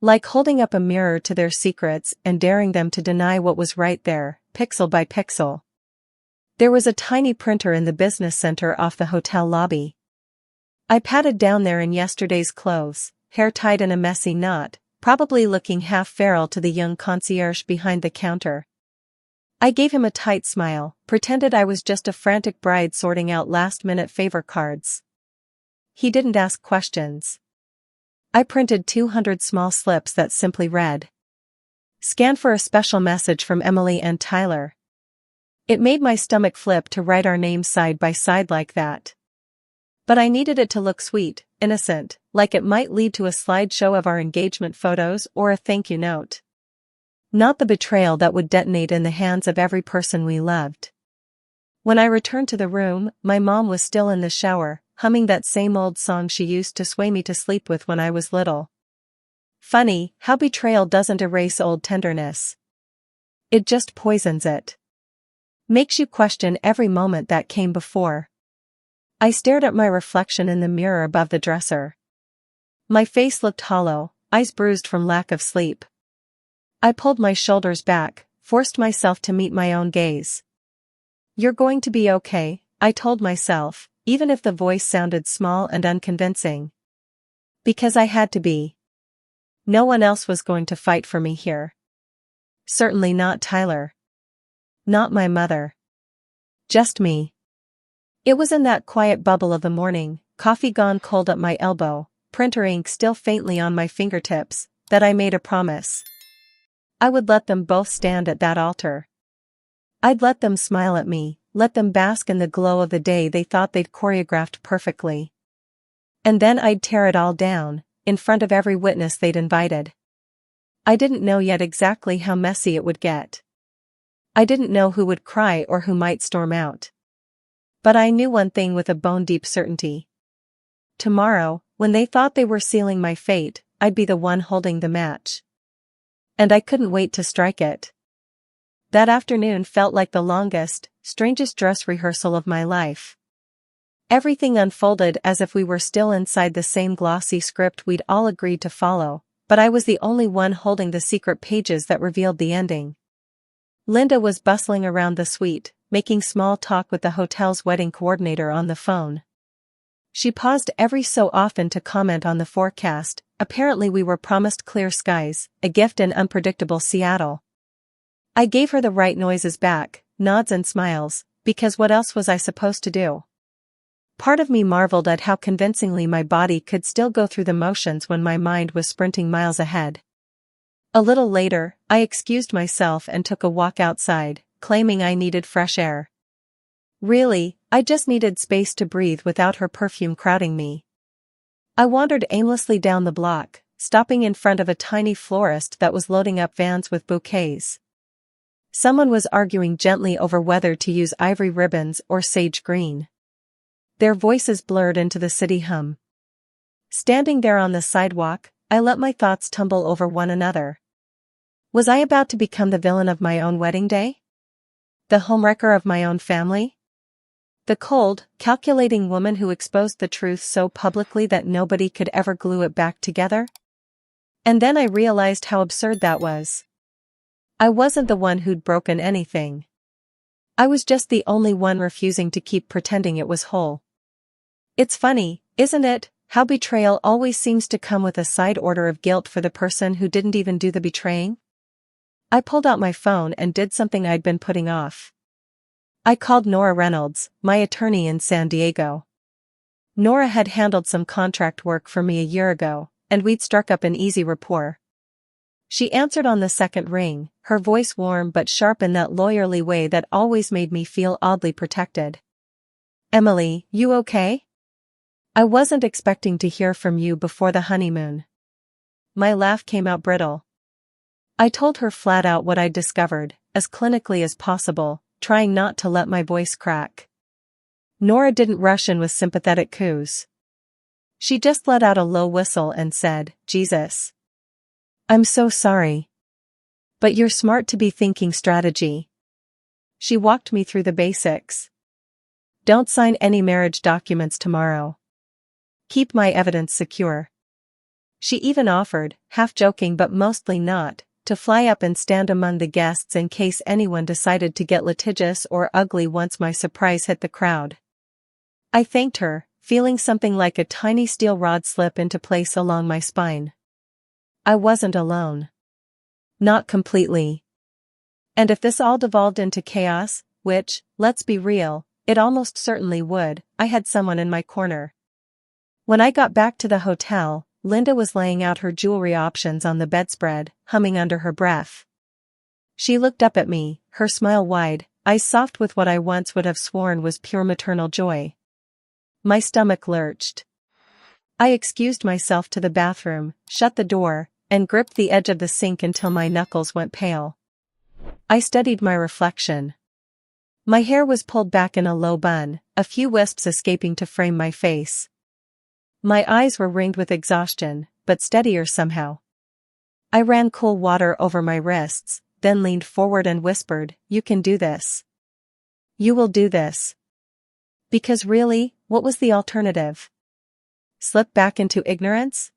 Like holding up a mirror to their secrets and daring them to deny what was right there, pixel by pixel. There was a tiny printer in the business center off the hotel lobby. I patted down there in yesterday's clothes, hair tied in a messy knot, probably looking half feral to the young concierge behind the counter. I gave him a tight smile, pretended I was just a frantic bride sorting out last-minute favor cards. He didn't ask questions. I printed 200 small slips that simply read, Scan for a special message from Emily and Tyler. It made my stomach flip to write our names side by side like that. But I needed it to look sweet, innocent, like it might lead to a slideshow of our engagement photos or a thank you note. Not the betrayal that would detonate in the hands of every person we loved. When I returned to the room, my mom was still in the shower, humming that same old song she used to sway me to sleep with when I was little. Funny how betrayal doesn't erase old tenderness. It just poisons it. Makes you question every moment that came before. I stared at my reflection in the mirror above the dresser. My face looked hollow, eyes bruised from lack of sleep. I pulled my shoulders back, forced myself to meet my own gaze. You're going to be okay, I told myself, even if the voice sounded small and unconvincing. Because I had to be. No one else was going to fight for me here. Certainly not Tyler. Not my mother. Just me. It was in that quiet bubble of the morning, coffee gone cold at my elbow, printer ink still faintly on my fingertips, that I made a promise. I would let them both stand at that altar. I'd let them smile at me, let them bask in the glow of the day they thought they'd choreographed perfectly. And then I'd tear it all down, in front of every witness they'd invited. I didn't know yet exactly how messy it would get. I didn't know who would cry or who might storm out. But I knew one thing with a bone-deep certainty. Tomorrow, when they thought they were sealing my fate, I'd be the one holding the match. And I couldn't wait to strike it. That afternoon felt like the longest, strangest dress rehearsal of my life. Everything unfolded as if we were still inside the same glossy script we'd all agreed to follow, but I was the only one holding the secret pages that revealed the ending. Linda was bustling around the suite, making small talk with the hotel's wedding coordinator on the phone. She paused every so often to comment on the forecast. Apparently we were promised clear skies, a gift in unpredictable Seattle. I gave her the right noises back, nods and smiles, because what else was I supposed to do? Part of me marveled at how convincingly my body could still go through the motions when my mind was sprinting miles ahead. A little later, I excused myself and took a walk outside, claiming I needed fresh air. Really, I just needed space to breathe without her perfume crowding me. I wandered aimlessly down the block, stopping in front of a tiny florist that was loading up vans with bouquets. Someone was arguing gently over whether to use ivory ribbons or sage green. Their voices blurred into the city hum. Standing there on the sidewalk, I let my thoughts tumble over one another. Was I about to become the villain of my own wedding day? The homewrecker of my own family? The cold, calculating woman who exposed the truth so publicly that nobody could ever glue it back together? And then I realized how absurd that was. I wasn't the one who'd broken anything. I was just the only one refusing to keep pretending it was whole. It's funny, isn't it, how betrayal always seems to come with a side order of guilt for the person who didn't even do the betraying? I pulled out my phone and did something I'd been putting off. I called Nora Reynolds, my attorney in San Diego. Nora had handled some contract work for me a year ago, and we'd struck up an easy rapport. She answered on the second ring, her voice warm but sharp in that lawyerly way that always made me feel oddly protected. Emily, you okay? I wasn't expecting to hear from you before the honeymoon. My laugh came out brittle. I told her flat out what I'd discovered, as clinically as possible, trying not to let my voice crack. Nora didn't rush in with sympathetic coos. She just let out a low whistle and said, Jesus. I'm so sorry. But you're smart to be thinking strategy. She walked me through the basics. Don't sign any marriage documents tomorrow. Keep my evidence secure. She even offered, half joking but mostly not, to fly up and stand among the guests in case anyone decided to get litigious or ugly once my surprise hit the crowd. I thanked her, feeling something like a tiny steel rod slip into place along my spine. I wasn't alone. Not completely. And if this all devolved into chaos, which, let's be real, it almost certainly would, I had someone in my corner. When I got back to the hotel, Linda was laying out her jewelry options on the bedspread, humming under her breath. She looked up at me, her smile wide, eyes soft with what I once would have sworn was pure maternal joy. My stomach lurched. I excused myself to the bathroom, shut the door, and gripped the edge of the sink until my knuckles went pale. I studied my reflection. My hair was pulled back in a low bun, a few wisps escaping to frame my face. My eyes were ringed with exhaustion, but steadier somehow. I ran cool water over my wrists, then leaned forward and whispered, "You can do this. You will do this." Because really, what was the alternative? Slip back into ignorance?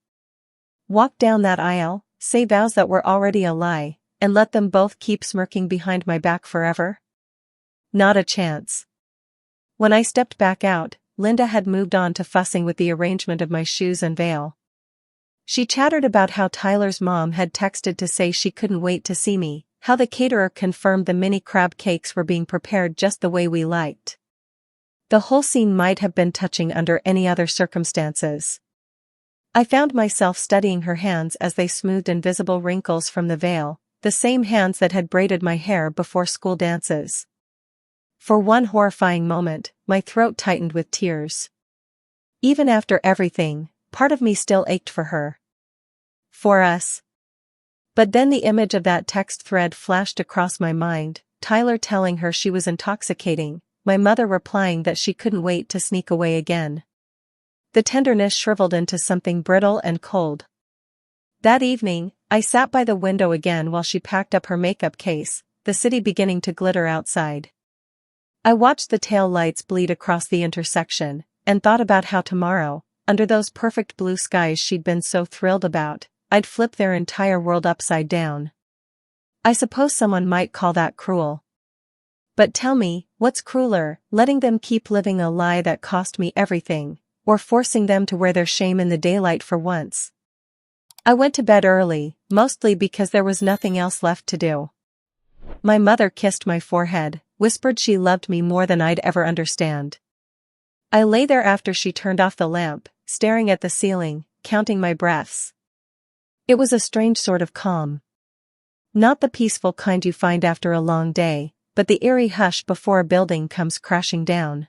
Walk down that aisle, say vows that were already a lie, and let them both keep smirking behind my back forever? Not a chance. When I stepped back out, Linda had moved on to fussing with the arrangement of my shoes and veil. She chattered about how Tyler's mom had texted to say she couldn't wait to see me, how the caterer confirmed the mini crab cakes were being prepared just the way we liked. The whole scene might have been touching under any other circumstances. I found myself studying her hands as they smoothed invisible wrinkles from the veil, the same hands that had braided my hair before school dances. For one horrifying moment, my throat tightened with tears. Even after everything, part of me still ached for her. For us. But then the image of that text thread flashed across my mind, Tyler telling her she was intoxicating, my mother replying that she couldn't wait to sneak away again. The tenderness shriveled into something brittle and cold. That evening, I sat by the window again while she packed up her makeup case, the city beginning to glitter outside. I watched the tail lights bleed across the intersection, and thought about how tomorrow, under those perfect blue skies she'd been so thrilled about, I'd flip their entire world upside down. I suppose someone might call that cruel. But tell me, what's crueler, letting them keep living a lie that cost me everything, or forcing them to wear their shame in the daylight for once? I went to bed early, mostly because there was nothing else left to do. My mother kissed my forehead, whispered she loved me more than I'd ever understand. I lay there after she turned off the lamp, staring at the ceiling, counting my breaths. It was a strange sort of calm. Not the peaceful kind you find after a long day, but the eerie hush before a building comes crashing down.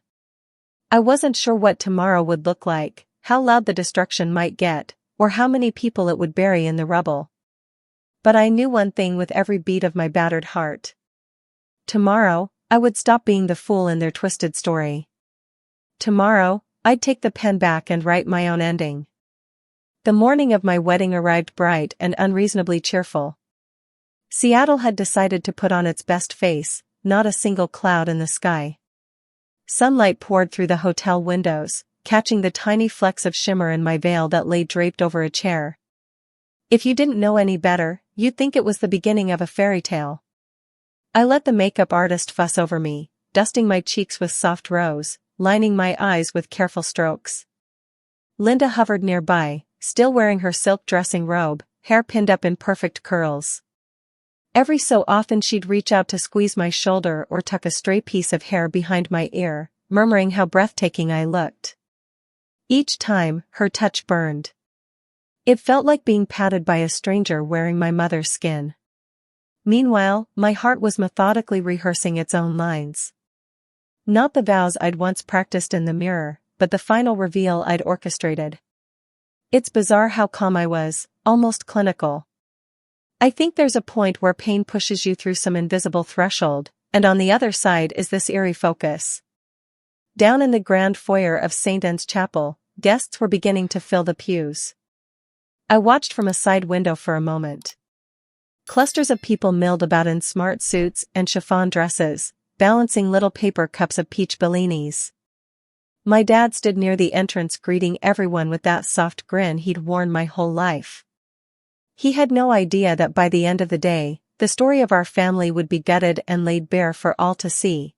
I wasn't sure what tomorrow would look like, how loud the destruction might get, or how many people it would bury in the rubble. But I knew one thing with every beat of my battered heart. Tomorrow, I would stop being the fool in their twisted story. Tomorrow, I'd take the pen back and write my own ending. The morning of my wedding arrived bright and unreasonably cheerful. Seattle had decided to put on its best face, not a single cloud in the sky. Sunlight poured through the hotel windows, catching the tiny flecks of shimmer in my veil that lay draped over a chair. If you didn't know any better, you'd think it was the beginning of a fairy tale. I let the makeup artist fuss over me, dusting my cheeks with soft rose, lining my eyes with careful strokes. Linda hovered nearby, still wearing her silk dressing robe, hair pinned up in perfect curls. Every so often she'd reach out to squeeze my shoulder or tuck a stray piece of hair behind my ear, murmuring how breathtaking I looked. Each time, her touch burned. It felt like being patted by a stranger wearing my mother's skin. Meanwhile, my heart was methodically rehearsing its own lines. Not the vows I'd once practiced in the mirror, but the final reveal I'd orchestrated. It's bizarre how calm I was, almost clinical. I think there's a point where pain pushes you through some invisible threshold, and on the other side is this eerie focus. Down in the grand foyer of St. Anne's Chapel, guests were beginning to fill the pews. I watched from a side window for a moment. Clusters of people milled about in smart suits and chiffon dresses, balancing little paper cups of peach bellinis. My dad stood near the entrance greeting everyone with that soft grin he'd worn my whole life. He had no idea that by the end of the day, the story of our family would be gutted and laid bare for all to see.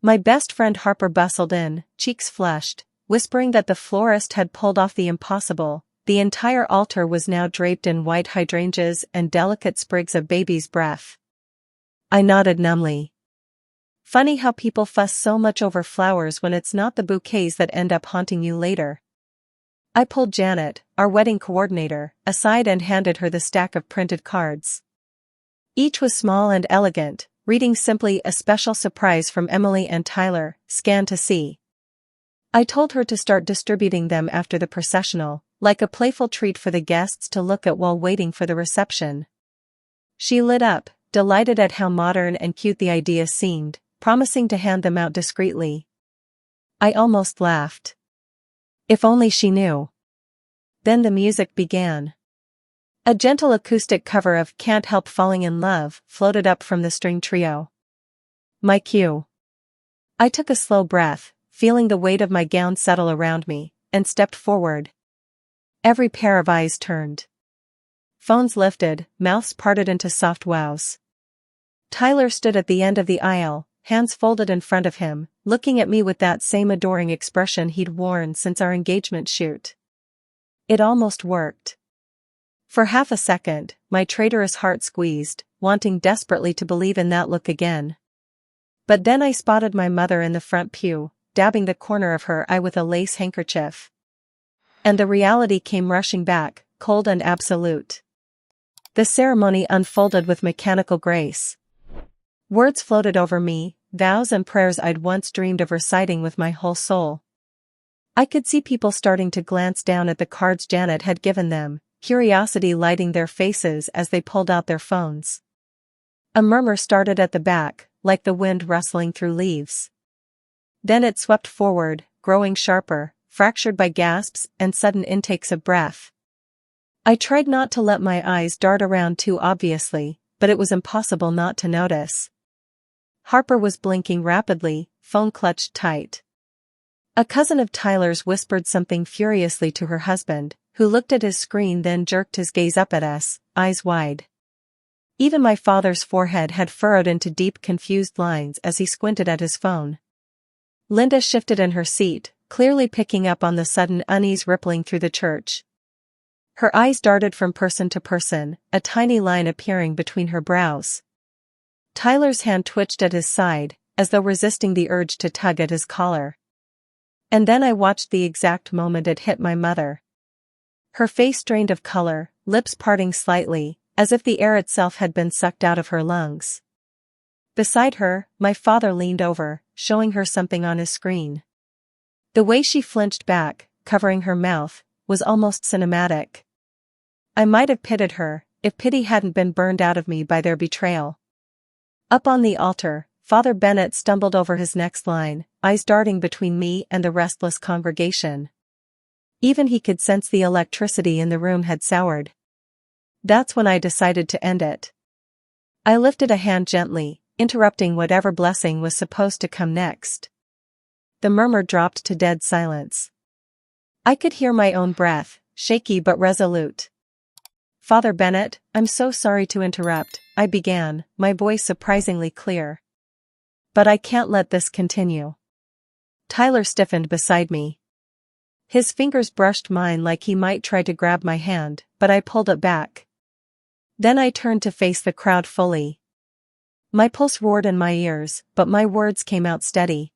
My best friend Harper bustled in, cheeks flushed, whispering that the florist had pulled off the impossible. The entire altar was now draped in white hydrangeas and delicate sprigs of baby's breath. I nodded numbly. Funny how people fuss so much over flowers when it's not the bouquets that end up haunting you later. I pulled Janet, our wedding coordinator, aside and handed her the stack of printed cards. Each was small and elegant, reading simply "A special surprise from Emily and Tyler, scan to see." I told her to start distributing them after the processional, like a playful treat for the guests to look at while waiting for the reception. She lit up, delighted at how modern and cute the idea seemed, promising to hand them out discreetly. I almost laughed. If only she knew. Then the music began. A gentle acoustic cover of "Can't Help Falling in Love" floated up from the string trio. My cue. I took a slow breath, feeling the weight of my gown settle around me, and stepped forward. Every pair of eyes turned. Phones lifted, mouths parted into soft wows. Tyler stood at the end of the aisle, hands folded in front of him, looking at me with that same adoring expression he'd worn since our engagement shoot. It almost worked. For half a second, my traitorous heart squeezed, wanting desperately to believe in that look again. But then I spotted my mother in the front pew, dabbing the corner of her eye with a lace handkerchief. And the reality came rushing back, cold and absolute. The ceremony unfolded with mechanical grace. Words floated over me, vows and prayers I'd once dreamed of reciting with my whole soul. I could see people starting to glance down at the cards Janet had given them, curiosity lighting their faces as they pulled out their phones. A murmur started at the back, like the wind rustling through leaves. Then it swept forward, growing sharper, fractured by gasps and sudden intakes of breath. I tried not to let my eyes dart around too obviously, but it was impossible not to notice. Harper was blinking rapidly, phone clutched tight. A cousin of Tyler's whispered something furiously to her husband, who looked at his screen then jerked his gaze up at us, eyes wide. Even my father's forehead had furrowed into deep confused lines as he squinted at his phone. Linda shifted in her seat, clearly picking up on the sudden unease rippling through the church. Her eyes darted from person to person, a tiny line appearing between her brows. Tyler's hand twitched at his side, as though resisting the urge to tug at his collar. And then I watched the exact moment it hit my mother. Her face drained of color, lips parting slightly, as if the air itself had been sucked out of her lungs. Beside her, my father leaned over, showing her something on his screen. The way she flinched back, covering her mouth, was almost cinematic. I might have pitied her, if pity hadn't been burned out of me by their betrayal. Up on the altar, Father Bennett stumbled over his next line, eyes darting between me and the restless congregation. Even he could sense the electricity in the room had soured. That's when I decided to end it. I lifted a hand gently, interrupting whatever blessing was supposed to come next. The murmur dropped to dead silence. I could hear my own breath, shaky but resolute. "Father Bennett, I'm so sorry to interrupt," I began, my voice surprisingly clear. "But I can't let this continue." Tyler stiffened beside me. His fingers brushed mine like he might try to grab my hand, but I pulled it back. Then I turned to face the crowd fully. My pulse roared in my ears, but my words came out steady.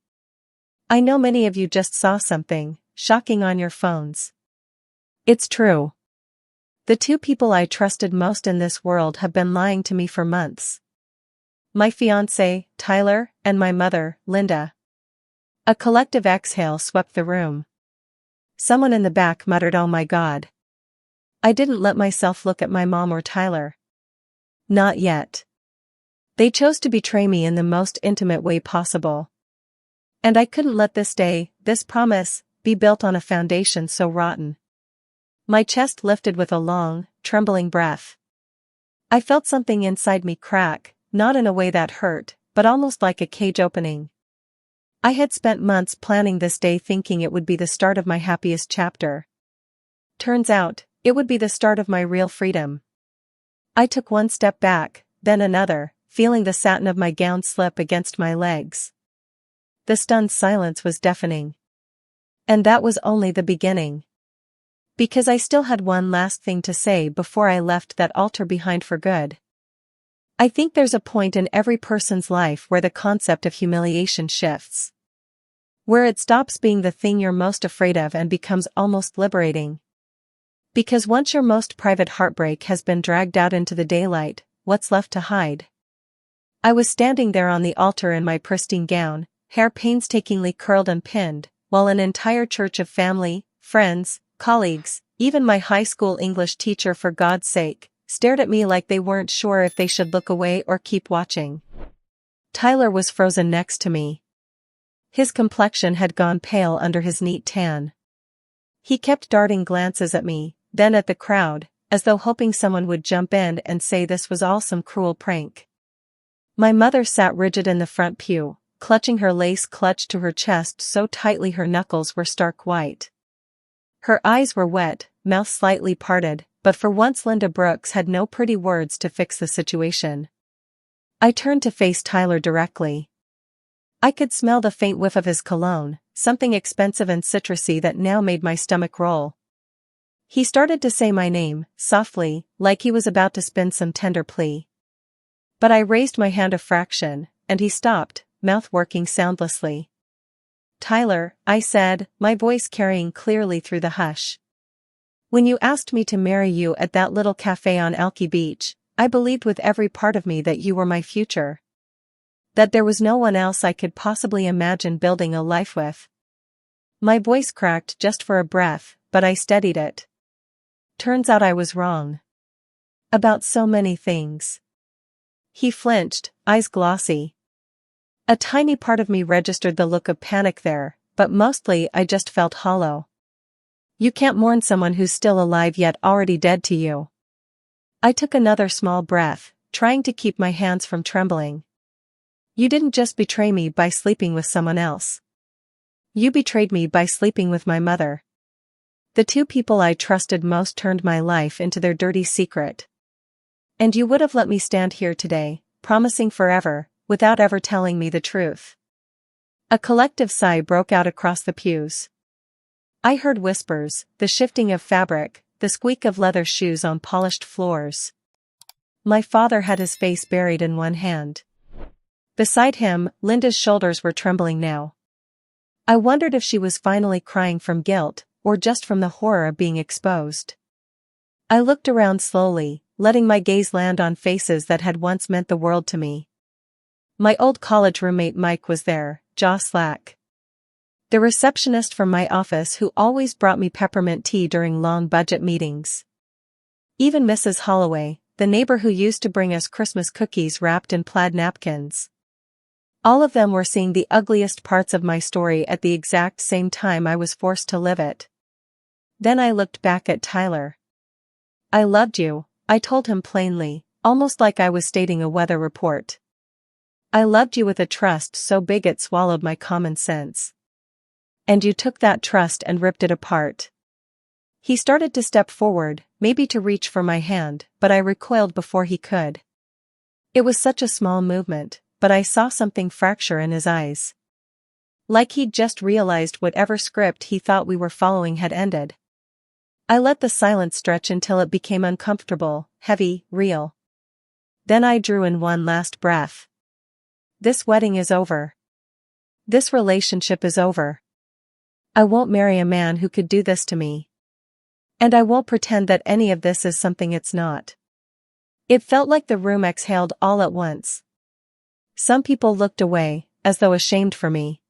"I know many of you just saw something shocking on your phones. It's true. The two people I trusted most in this world have been lying to me for months. My fiancé, Tyler, and my mother, Linda." A collective exhale swept the room. Someone in the back muttered, "Oh my God." I didn't let myself look at my mom or Tyler. Not yet. They chose to betray me in the most intimate way possible. And I couldn't let this day, this promise, be built on a foundation so rotten. My chest lifted with a long, trembling breath. I felt something inside me crack, not in a way that hurt, but almost like a cage opening. I had spent months planning this day thinking it would be the start of my happiest chapter. Turns out, it would be the start of my real freedom. I took one step back, then another, feeling the satin of my gown slip against my legs. The stunned silence was deafening. And that was only the beginning. Because I still had one last thing to say before I left that altar behind for good. I think there's a point in every person's life where the concept of humiliation shifts. Where it stops being the thing you're most afraid of and becomes almost liberating. Because once your most private heartbreak has been dragged out into the daylight, what's left to hide? I was standing there on the altar in my pristine gown, hair painstakingly curled and pinned, while an entire church of family, friends, colleagues, even my high school English teacher for God's sake, stared at me like they weren't sure if they should look away or keep watching. Tyler was frozen next to me. His complexion had gone pale under his neat tan. He kept darting glances at me, then at the crowd, as though hoping someone would jump in and say this was all some cruel prank. My mother sat rigid in the front pew, clutching her lace clutch to her chest so tightly her knuckles were stark white. Her eyes were wet, mouth slightly parted, but for once Linda Brooks had no pretty words to fix the situation. I turned to face Tyler directly. I could smell the faint whiff of his cologne, something expensive and citrusy that now made my stomach roll. He started to say my name, softly, like he was about to spin some tender plea. But I raised my hand a fraction, and he stopped, mouth working soundlessly. "Tyler," I said, my voice carrying clearly through the hush. "When you asked me to marry you at that little cafe on Elky Beach, I believed with every part of me that you were my future. That there was no one else I could possibly imagine building a life with." My voice cracked just for a breath, but I steadied it. Turns out I was wrong. About so many things. He flinched, eyes glossy. A tiny part of me registered the look of panic there, but mostly I just felt hollow. "You can't mourn someone who's still alive yet already dead to you." I took another small breath, trying to keep my hands from trembling. "You didn't just betray me by sleeping with someone else. You betrayed me by sleeping with my mother. The two people I trusted most turned my life into their dirty secret. And you would have let me stand here today, promising forever, without ever telling me the truth." A collective sigh broke out across the pews. I heard whispers, the shifting of fabric, the squeak of leather shoes on polished floors. My father had his face buried in one hand. Beside him, Linda's shoulders were trembling now. I wondered if she was finally crying from guilt, or just from the horror of being exposed. I looked around slowly, letting my gaze land on faces that had once meant the world to me. My old college roommate Mike was there, jaw slack. The receptionist from my office who always brought me peppermint tea during long budget meetings. Even Mrs. Holloway, the neighbor who used to bring us Christmas cookies wrapped in plaid napkins. All of them were seeing the ugliest parts of my story at the exact same time I was forced to live it. Then I looked back at Tyler. "I loved you," I told him plainly, almost like I was stating a weather report. "I loved you with a trust so big it swallowed my common sense. And you took that trust and ripped it apart." He started to step forward, maybe to reach for my hand, but I recoiled before he could. It was such a small movement, but I saw something fracture in his eyes. Like he'd just realized whatever script he thought we were following had ended. I let the silence stretch until it became uncomfortable, heavy, real. Then I drew in one last breath. This wedding is over. This relationship is over. I won't marry a man who could do this to me. And I won't pretend that any of this is something it's not. It felt like the room exhaled all at once. Some people looked away, as though ashamed for me.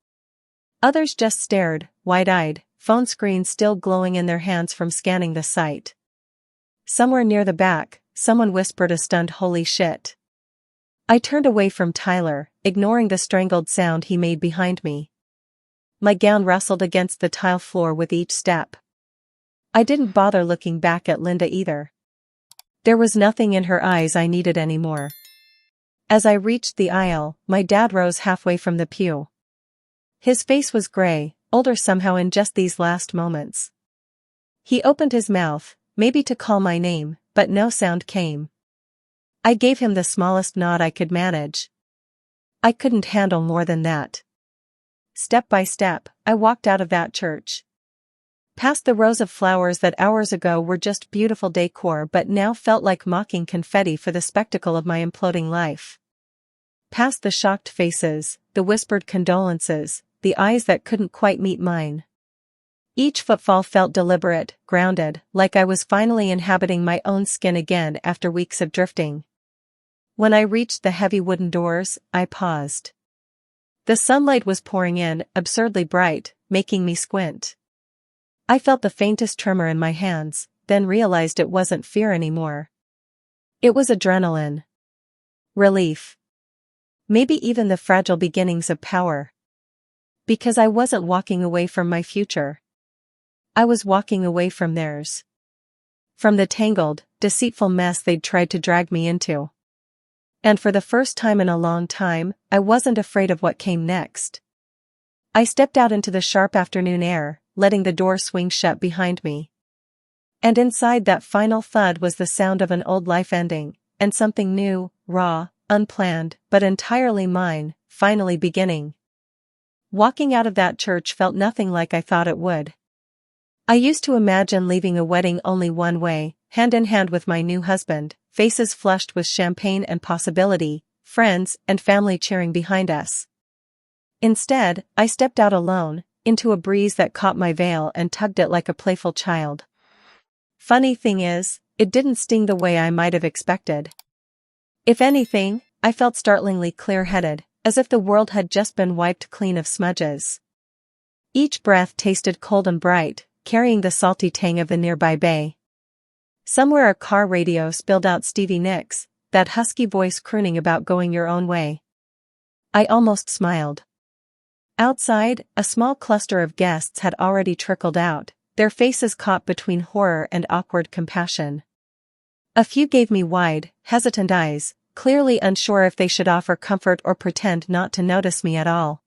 Others just stared, wide-eyed, phone screens still glowing in their hands from scanning the site. Somewhere near the back, someone whispered a stunned "holy shit." I turned away from Tyler, ignoring the strangled sound he made behind me. My gown rustled against the tile floor with each step. I didn't bother looking back at Linda either. There was nothing in her eyes I needed anymore. As I reached the aisle, my dad rose halfway from the pew. His face was gray, older somehow in just these last moments. He opened his mouth, maybe to call my name, but no sound came. I gave him the smallest nod I could manage. I couldn't handle more than that. Step by step, I walked out of that church. Past the rows of flowers that hours ago were just beautiful decor but now felt like mocking confetti for the spectacle of my imploding life. Past the shocked faces, the whispered condolences, the eyes that couldn't quite meet mine. Each footfall felt deliberate, grounded, like I was finally inhabiting my own skin again after weeks of drifting. When I reached the heavy wooden doors, I paused. The sunlight was pouring in, absurdly bright, making me squint. I felt the faintest tremor in my hands, then realized it wasn't fear anymore. It was adrenaline. Relief. Maybe even the fragile beginnings of power. Because I wasn't walking away from my future. I was walking away from theirs. From the tangled, deceitful mess they'd tried to drag me into. And for the first time in a long time, I wasn't afraid of what came next. I stepped out into the sharp afternoon air, letting the door swing shut behind me. And inside that final thud was the sound of an old life ending, and something new, raw, unplanned, but entirely mine, finally beginning. Walking out of that church felt nothing like I thought it would. I used to imagine leaving a wedding only one way, hand in hand with my new husband, faces flushed with champagne and possibility, friends and family cheering behind us. Instead, I stepped out alone, into a breeze that caught my veil and tugged it like a playful child. Funny thing is, it didn't sting the way I might have expected. If anything, I felt startlingly clear-headed, as if the world had just been wiped clean of smudges. Each breath tasted cold and bright, carrying the salty tang of the nearby bay. Somewhere a car radio spilled out Stevie Nicks, that husky voice crooning about going your own way. I almost smiled. Outside, a small cluster of guests had already trickled out, their faces caught between horror and awkward compassion. A few gave me wide, hesitant eyes, clearly unsure if they should offer comfort or pretend not to notice me at all.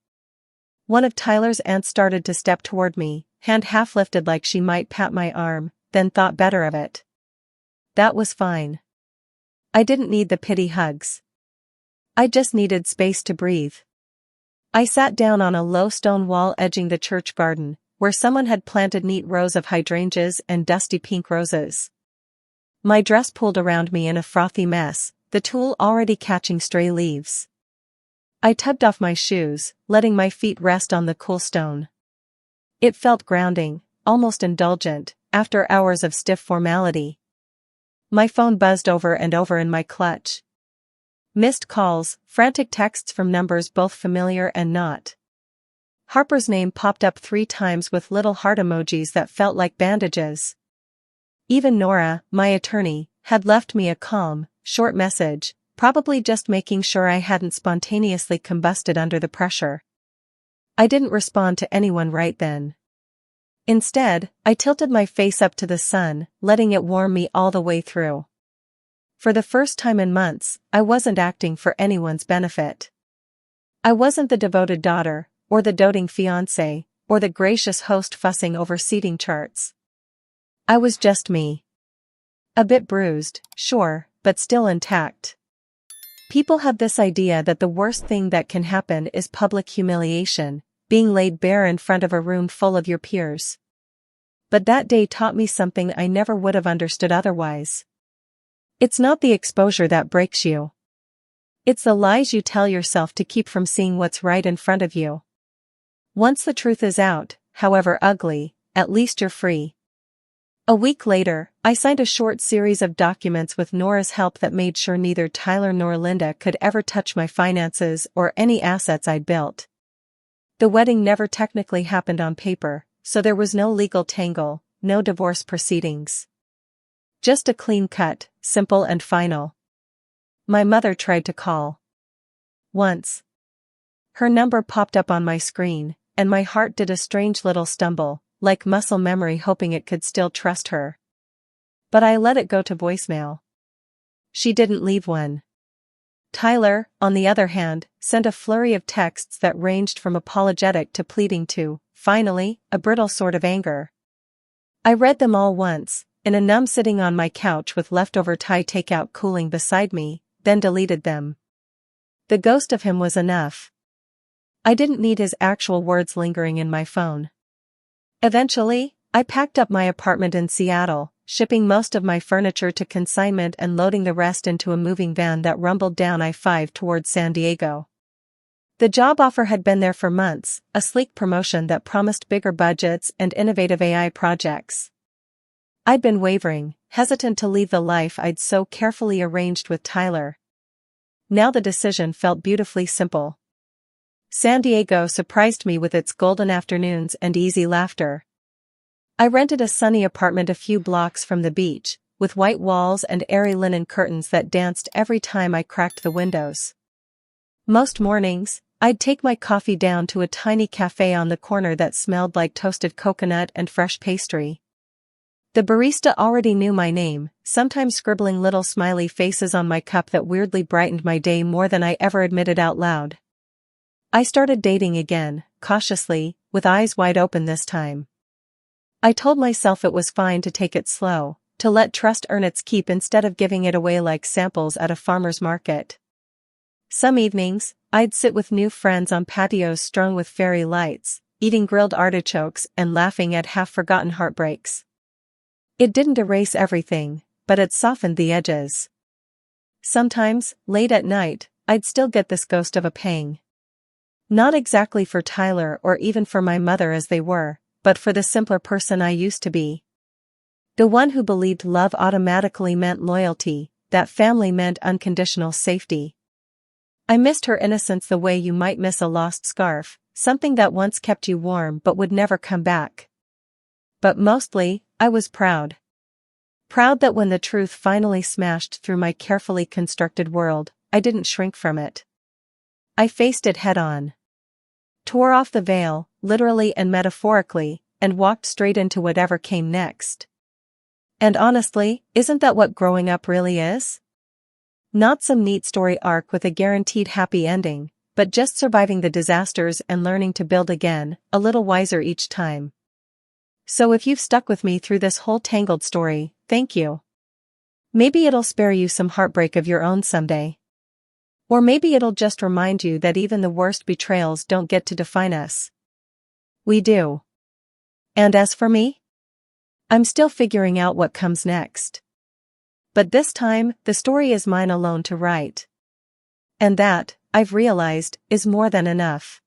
One of Tyler's aunts started to step toward me, hand half lifted like she might pat my arm, then thought better of it. That was fine. I didn't need the pity hugs. I just needed space to breathe. I sat down on a low stone wall edging the church garden, where someone had planted neat rows of hydrangeas and dusty pink roses. My dress pulled around me in a frothy mess, the tulle already catching stray leaves. I tugged off my shoes, letting my feet rest on the cool stone. It felt grounding, almost indulgent, after hours of stiff formality. My phone buzzed over and over in my clutch. Missed calls, frantic texts from numbers both familiar and not. Harper's name popped up 3 times with little heart emojis that felt like bandages. Even Nora, my attorney, had left me a calm, short message, probably just making sure I hadn't spontaneously combusted under the pressure. I didn't respond to anyone right then. Instead, I tilted my face up to the sun, letting it warm me all the way through. For the first time in months, I wasn't acting for anyone's benefit. I wasn't the devoted daughter, or the doting fiancé, or the gracious host fussing over seating charts. I was just me. A bit bruised, sure, but still intact. People have this idea that the worst thing that can happen is public humiliation, being laid bare in front of a room full of your peers. But that day taught me something I never would have understood otherwise. It's not the exposure that breaks you. It's the lies you tell yourself to keep from seeing what's right in front of you. Once the truth is out, however ugly, at least you're free. A week later, I signed a short series of documents with Nora's help that made sure neither Tyler nor Linda could ever touch my finances or any assets I'd built. The wedding never technically happened on paper, so there was no legal tangle, no divorce proceedings. Just a clean cut, simple and final. My mother tried to call. Once. Her number popped up on my screen, and my heart did a strange little stumble, like muscle memory hoping it could still trust her. But I let it go to voicemail. She didn't leave one. Tyler, on the other hand, sent a flurry of texts that ranged from apologetic to pleading to, finally, a brittle sort of anger. I read them all once, in a numb sitting on my couch with leftover Thai takeout cooling beside me, then deleted them. The ghost of him was enough. I didn't need his actual words lingering in my phone. Eventually, I packed up my apartment in Seattle, shipping most of my furniture to consignment and loading the rest into a moving van that rumbled down I-5 towards San Diego. The job offer had been there for months, a sleek promotion that promised bigger budgets and innovative AI projects. I'd been wavering, hesitant to leave the life I'd so carefully arranged with Tyler. now the decision felt beautifully simple. San Diego surprised me with its golden afternoons and easy laughter. I rented a sunny apartment a few blocks from the beach, with white walls and airy linen curtains that danced every time I cracked the windows. Most mornings, I'd take my coffee down to a tiny cafe on the corner that smelled like toasted coconut and fresh pastry. The barista already knew my name, sometimes scribbling little smiley faces on my cup that weirdly brightened my day more than I ever admitted out loud. I started dating again, cautiously, with eyes wide open this time. I told myself it was fine to take it slow, to let trust earn its keep instead of giving it away like samples at a farmer's market. Some evenings, I'd sit with new friends on patios strung with fairy lights, eating grilled artichokes and laughing at half-forgotten heartbreaks. It didn't erase everything, but it softened the edges. Sometimes, late at night, I'd still get this ghost of a pang. Not exactly for Tyler or even for my mother as they were, but for the simpler person I used to be. The one who believed love automatically meant loyalty, that family meant unconditional safety. I missed her innocence the way you might miss a lost scarf, something that once kept you warm but would never come back. But mostly, I was proud. Proud that when the truth finally smashed through my carefully constructed world, I didn't shrink from it. I faced it head-on. Tore off the veil, literally and metaphorically, and walked straight into whatever came next. And honestly, isn't that what growing up really is? Not some neat story arc with a guaranteed happy ending, but just surviving the disasters and learning to build again, a little wiser each time. So if you've stuck with me through this whole tangled story, thank you. Maybe it'll spare you some heartbreak of your own someday. Or maybe it'll just remind you that even the worst betrayals don't get to define us. We do. And as for me? I'm still figuring out what comes next. But this time, the story is mine alone to write. And that, I've realized, is more than enough.